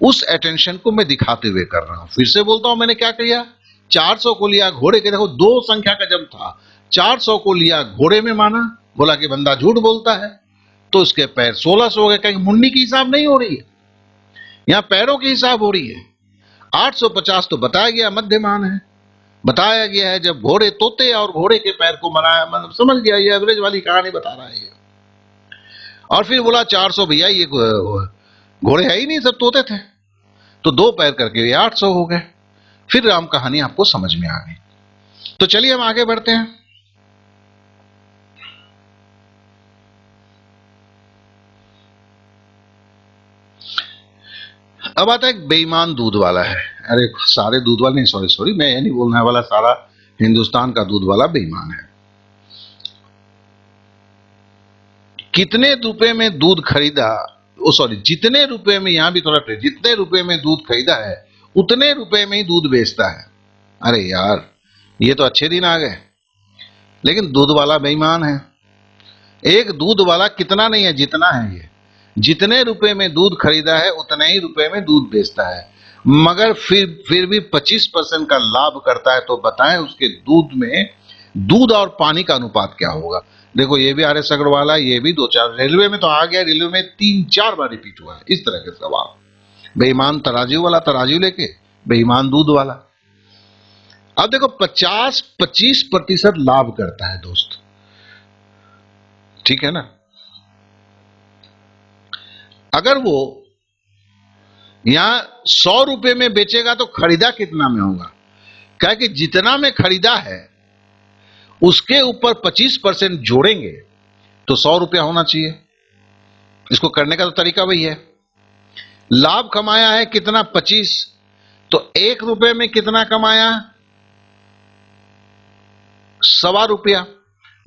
उस अटेंशन को मैं दिखाते हुए कर रहा हूं। फिर से बोलता हूं, मैंने क्या किया? 400 को लिया घोड़े के, देखो 2 संख्या का जब था, 400 को लिया घोड़े में माना, बोला कि बंदा झूठ बोलता है, तो उसके पैर 1600 हो गए। कहीं मुंडी की हिसाब नहीं हो रही है, यहां पैरों की हिसाब हो रही है। 850 तो बताया गया मध्यमान है, बताया गया है जब घोड़े तोते और घोड़े के पैर को बनाया, मतलब समझ गया, ये एवरेज वाली कहानी बता रहा है ये। और फिर बोला 400, भैया ये घोड़े है ही नहीं, सब तोते थे, तो 2 पैर करके ये 800 हो गए। फिर राम कहानी आपको समझ में आ गई। तो चलिए हम आगे बढ़ते हैं। अब आता है एक बेईमान दूध वाला है। अरे सारे दूध वाले नहीं, सॉरी मैं ये नहीं बोलने वाला सारा हिंदुस्तान का दूध वाला बेईमान है। कितने रुपए में दूध खरीदा, जितने रुपए में, यहां भी थोड़ा जितने रुपए में दूध खरीदा है उतने रुपए में ही दूध बेचता है। अरे यार ये तो अच्छे दिन आ गए, लेकिन दूध वाला बेईमान है। एक दूध वाला कितना नहीं है, जितना है ये, जितने रुपए में दूध खरीदा है उतने ही रुपए में दूध बेचता है, मगर फिर भी 25% का लाभ करता है। तो बताएं उसके दूध में, दूध और पानी का अनुपात क्या होगा? देखो ये भी RS अग्रवाल है, ये भी 2-4, रेलवे में तो आ गया, रेलवे में 3-4 बार रिपीट हुआ है इस तरह के सवाल। बेईमान तराजू वाला, तराजू लेके, बेईमान दूध वाला। अब देखो 25% लाभ करता है दोस्त, ठीक है ना। अगर वो यहां 100 रुपए में बेचेगा तो खरीदा कितना में होगा? क्या कि जितना में खरीदा है उसके ऊपर 25% जोड़ेंगे तो 100 रुपया होना चाहिए। इसको करने का तो तरीका वही है। लाभ कमाया है कितना? 25, तो 1 रुपए में कितना कमाया? 1.25 रुपया।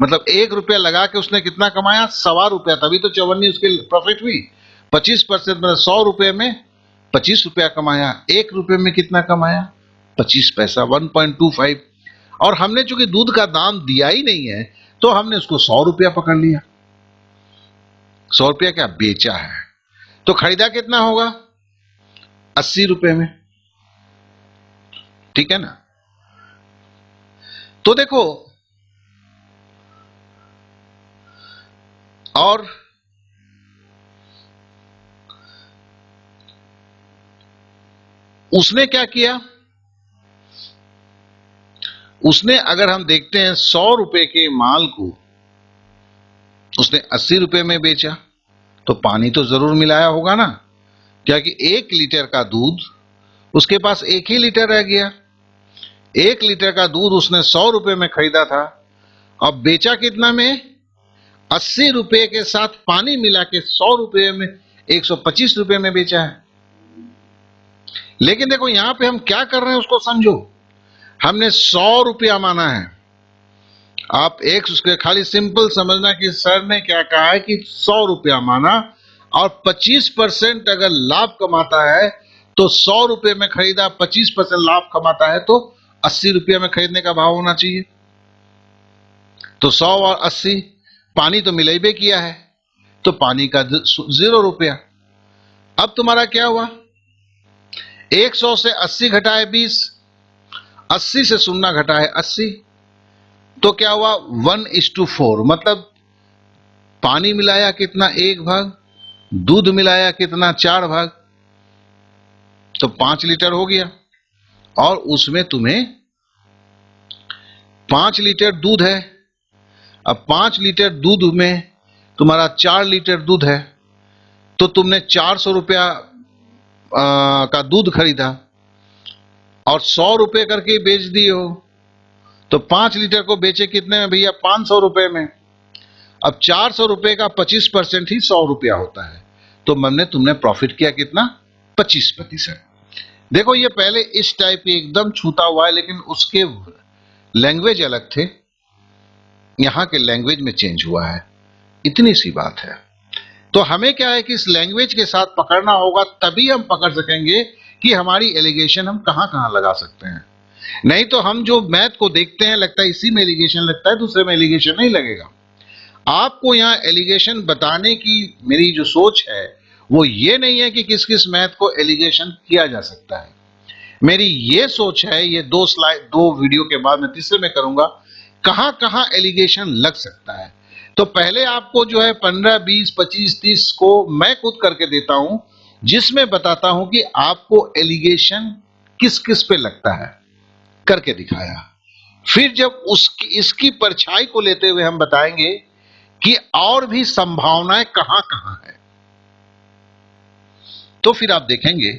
मतलब 1 रुपया लगा के उसने कितना कमाया? 1.25 रुपया, तभी तो चवन्नी उसकी प्रॉफिट हुई। 25% मतलब 100 रुपए में 25 रुपया कमाया। 1 रुपए में कितना कमाया? 25 पैसा, 1.25। और हमने चूंकि दूध का दाम दिया ही नहीं है तो हमने उसको 100 रुपया पकड़ लिया। 100 रुपया क्या बेचा है, तो खरीदा कितना होगा? 80 रुपए में, ठीक है ना। तो देखो, और उसने क्या किया? उसने, अगर हम देखते हैं 100 रुपए के माल को उसने 80 रुपए में बेचा, तो पानी तो जरूर मिलाया होगा ना, क्योंकि 1 लीटर का दूध उसके पास 1 ही लीटर रह गया। 1 लीटर का दूध उसने 100 रुपए में खरीदा था, अब बेचा कितना में? 80 रुपए के साथ पानी मिला के 100 रुपए में, 125 रुपए में बेचा है। लेकिन देखो यहां पे हम क्या कर रहे हैं उसको समझो। हमने 100 रुपया माना है। आप एक उसके खाली सिंपल समझना कि सर ने क्या कहा है कि 100 रुपया माना और 25% अगर लाभ कमाता है तो 100 रुपये में खरीदा, 25% लाभ कमाता है तो 80 रुपये में खरीदने का भाव होना चाहिए। तो 100 और 80 पानी तो मिला ही किया है, तो पानी का 0 रुपया। अब तुम्हारा क्या हुआ, 100 से 80 घटा है 20, 80 से 0 घटा है 80, तो क्या हुआ 1:4। मतलब पानी मिलाया कितना, 1 भाग, दूध मिलाया कितना, 4 भाग, तो 5 लीटर हो गया। और उसमें तुम्हें 5 लीटर दूध है। अब 5 लीटर दूध में तुम्हारा 4 लीटर दूध है, तो तुमने 400 रुपया का दूध खरीदा और 100 रुपए करके बेच दिए हो, तो 5 लीटर को बेचे कितने में भैया, 500 रुपए में। अब 400 रुपए का 25% ही 100 रुपया होता है, तो हमने तुमने प्रॉफिट किया कितना, 25%। देखो ये पहले इस टाइप की एकदम छूता हुआ है, लेकिन उसके लैंग्वेज अलग थे, यहां के लैंग्वेज में चेंज हुआ है, इतनी सी बात है। तो हमें क्या है कि इस लैंग्वेज के साथ पकड़ना होगा, तभी हम पकड़ सकेंगे कि हमारी एलिगेशन हम कहां कहां लगा सकते हैं। नहीं तो हम जो मैथ को देखते हैं लगता है इसी में एलिगेशन लगता है, दूसरे में एलिगेशन नहीं लगेगा। आपको यहां एलिगेशन बताने की मेरी जो सोच है वो ये नहीं है कि किस किस मैथ को एलिगेशन किया जा सकता है। मेरी ये सोच है, ये 2 स्लाइड 2 वीडियो के बाद मैं तीसरे में करूंगा, कहां कहां एलिगेशन लग सकता है। तो पहले आपको जो है 15, 20, 25, 30 को मैं खुद करके देता हूं, जिसमें बताता हूं कि आपको एलिगेशन किस किस पे लगता है, करके दिखाया। फिर जब इसकी परछाई को लेते हुए हम बताएंगे कि और भी संभावनाएं कहां कहां है, तो फिर आप देखेंगे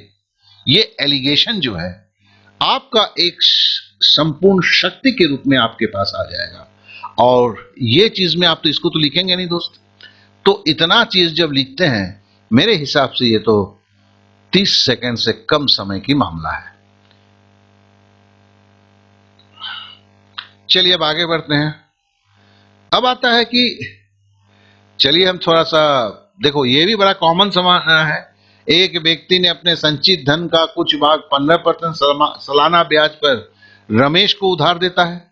ये एलिगेशन जो है आपका एक संपूर्ण शक्ति के रूप में आपके पास आ जाएगा। और ये चीज में आप तो इसको तो लिखेंगे नहीं दोस्त, तो इतना चीज जब लिखते हैं, मेरे हिसाब से ये तो 30 सेकंड से कम समय की मामला है। चलिए अब आगे बढ़ते हैं। अब आता है कि चलिए हम थोड़ा सा देखो, ये भी बड़ा कॉमन सवाल है। एक व्यक्ति ने अपने संचित धन का कुछ भाग 15% सालाना ब्याज पर रमेश को उधार देता है,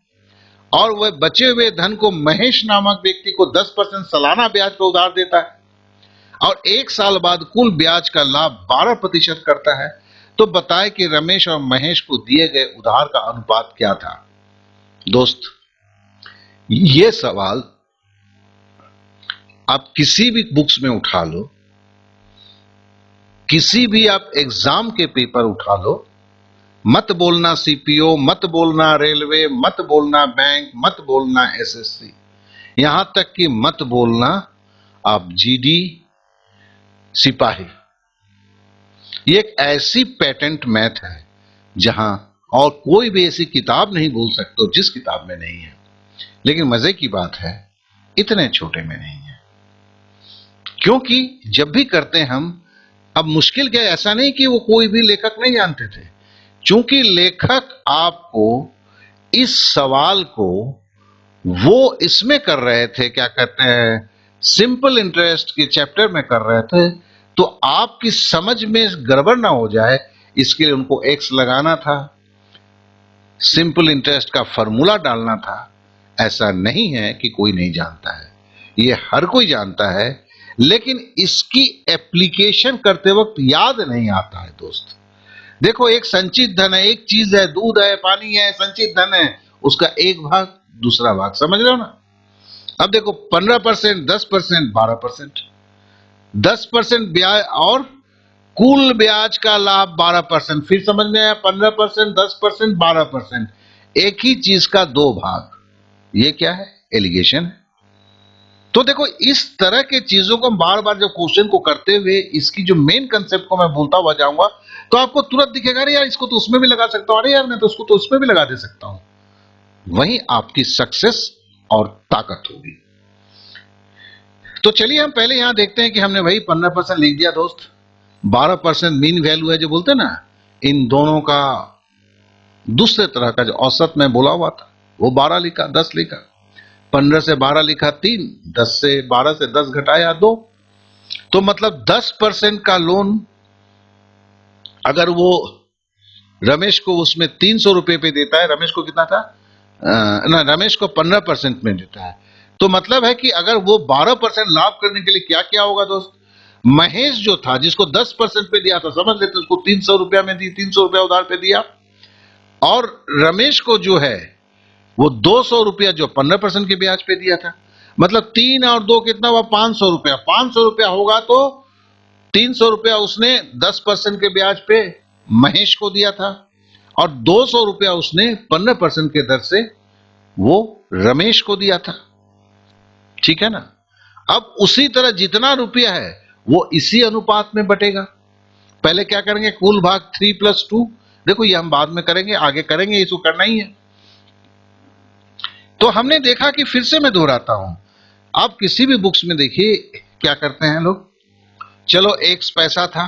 और वह बचे हुए धन को महेश नामक व्यक्ति को 10% सालाना ब्याज पर उधार देता है, और 1 साल बाद कुल ब्याज का लाभ 12% करता है। तो बताए कि रमेश और महेश को दिए गए उधार का अनुपात क्या था। दोस्त, ये सवाल आप किसी भी बुक्स में उठा लो, किसी भी आप एग्जाम के पेपर उठा लो, मत बोलना सीपीओ, मत बोलना रेलवे, मत बोलना बैंक, मत बोलना एसएससी, यहां तक कि मत बोलना आप जीडी, सिपाही। ये एक ऐसी पेटेंट मैथ है जहां और कोई भी ऐसी किताब नहीं बोल सकते जिस किताब में नहीं है। लेकिन मजे की बात है, इतने छोटे में नहीं है, क्योंकि जब भी करते हम, अब मुश्किल क्या, ऐसा नहीं कि वो कोई भी लेखक नहीं जानते थे, चूंकि लेखक आपको इस सवाल को वो इसमें कर रहे थे, क्या कहते हैं, सिंपल इंटरेस्ट के चैप्टर में कर रहे थे, तो आपकी समझ में गड़बड़ ना हो जाए इसके लिए उनको एक्स लगाना था, सिंपल इंटरेस्ट का फॉर्मूला डालना था। ऐसा नहीं है कि कोई नहीं जानता है, ये हर कोई जानता है, लेकिन इसकी एप्लीकेशन करते वक्त याद नहीं आता है दोस्त। देखो, एक संचित धन है, एक चीज है, दूध है, पानी है, संचित धन है, उसका एक भाग, दूसरा भाग, समझ रहे हो ना। अब देखो 15%, 10%, 12%, 10% ब्याज और कुल ब्याज का लाभ 12%। फिर समझ में आया, 15%, 10%, 12%, एक ही चीज का 2 भाग, ये क्या है, एलिगेशन है। तो देखो, इस तरह के चीजों को बार बार जब क्वेश्चन को करते हुए इसकी जो मेन कंसेप्ट को मैं बोलता हुआ जाऊंगा, तो आपको तुरंत दिखेगा, अरे यार इसको तो उसमें भी लगा सकता हूं, अरे यार मैं तो उसको तो उसमें भी लगा दे सकता हूं। वहीं आपकी सक्सेस और ताकत होगी। तो चलिए हम पहले यहां देखते हैं कि हमने वही 15% लिख दिया दोस्त, 12% मीन वैल्यू है जो बोलते हैं ना, इन दोनों का दूसरे तरह का जो औसत में बोला हुआ था वो 12 लिखा, 10 लिखा, 15 से 12 लिखा 3, 10 से 12 से 10 घटाया 2, तो मतलब 10% का लोन अगर वो रमेश को उसमें 300 रुपए पे देता है, रमेश को कितना था, ना रमेश को 15% में देता है, तो मतलब है कि अगर वो 12% लाभ करने के लिए क्या क्या होगा दोस्त, महेश जो था जिसको 10% पे दिया था, समझ लेते उसको 300 रुपया में दी, 300 रुपया उधार पे दिया, और रमेश को जो है वो 200 रुपया जो 15% के ब्याज पे दिया था, मतलब 3 और 2 कितना हुआ, 500 रुपया, 500 रुपया होगा तो 300 रुपया उसने 10% के ब्याज पे महेश को दिया था, और 200 रुपया उसने 15% के दर से वो रमेश को दिया था। ठीक है ना। अब उसी तरह जितना रुपया है वो इसी अनुपात में बटेगा। पहले क्या करेंगे, कुल भाग 3+2, देखो ये हम बाद में करेंगे, आगे करेंगे, इसको करना ही है। तो हमने देखा कि फिर से मैं दोहराता हूं, आप किसी भी बुक्स में देखिए क्या करते हैं लोग, चलो x पैसा था,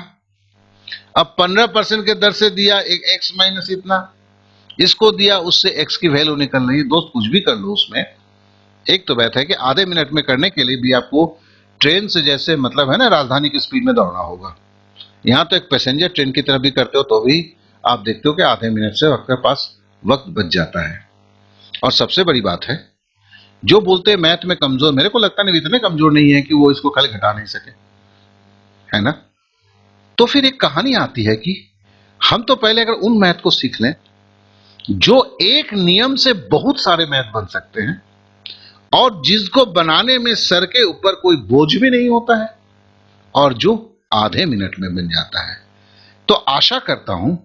अब 15% के दर से दिया, एक x माइनस इतना, इसको दिया, उससे x की वैल्यू निकल रही है। दोस्त कुछ भी कर लो उसमें, एक तो बात है कि आधे मिनट में करने के लिए भी आपको ट्रेन से जैसे मतलब है ना राजधानी की स्पीड में दौड़ना होगा, यहां तो एक पैसेंजर ट्रेन की तरह भी करते हो तो भी आप देखते हो कि आधे मिनट से आपके पास वक्त बच जाता है। और सबसे बड़ी बात है, जो बोलते हैं मैथ में कमजोर, मेरे को लगता नहीं इतने कमजोर नहीं है कि वो इसको खाली घटा नहीं सके, है ना। तो फिर एक कहानी आती है कि हम तो पहले अगर उन मैथ को सीख लें जो एक नियम से बहुत सारे मैथ बन सकते हैं, और जिसको बनाने में सर के ऊपर कोई बोझ भी नहीं होता है, और जो आधे मिनट में बन जाता है। तो आशा करता हूं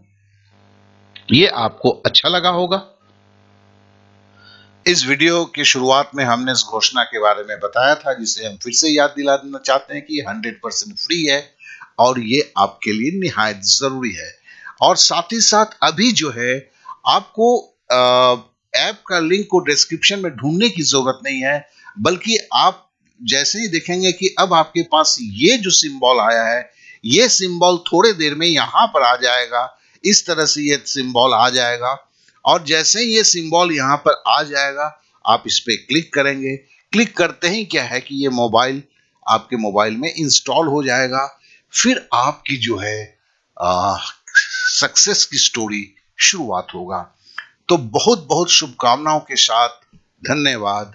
ये आपको अच्छा लगा होगा। इस वीडियो की शुरुआत में हमने इस घोषणा के बारे में बताया था, जिसे हम फिर से याद दिला देना चाहते हैं कि 100% फ्री है और ये आपके लिए निहायत जरूरी है। और साथ ही साथ अभी जो है आपको ऐप का लिंक को डिस्क्रिप्शन में ढूंढने की जरूरत नहीं है, बल्कि आप जैसे ही देखेंगे कि अब आपके पास ये जो सिंबल आया है, ये सिंबल थोड़े देर में यहां पर आ जाएगा, इस तरह से ये सिंबल आ जाएगा, और जैसे ही ये सिंबल यहाँ पर आ जाएगा आप इस पे क्लिक करेंगे। क्लिक करते ही क्या है कि ये मोबाइल आपके मोबाइल में इंस्टॉल हो जाएगा। फिर आपकी जो है सक्सेस की स्टोरी शुरुआत होगा। तो बहुत बहुत शुभकामनाओं के साथ धन्यवाद।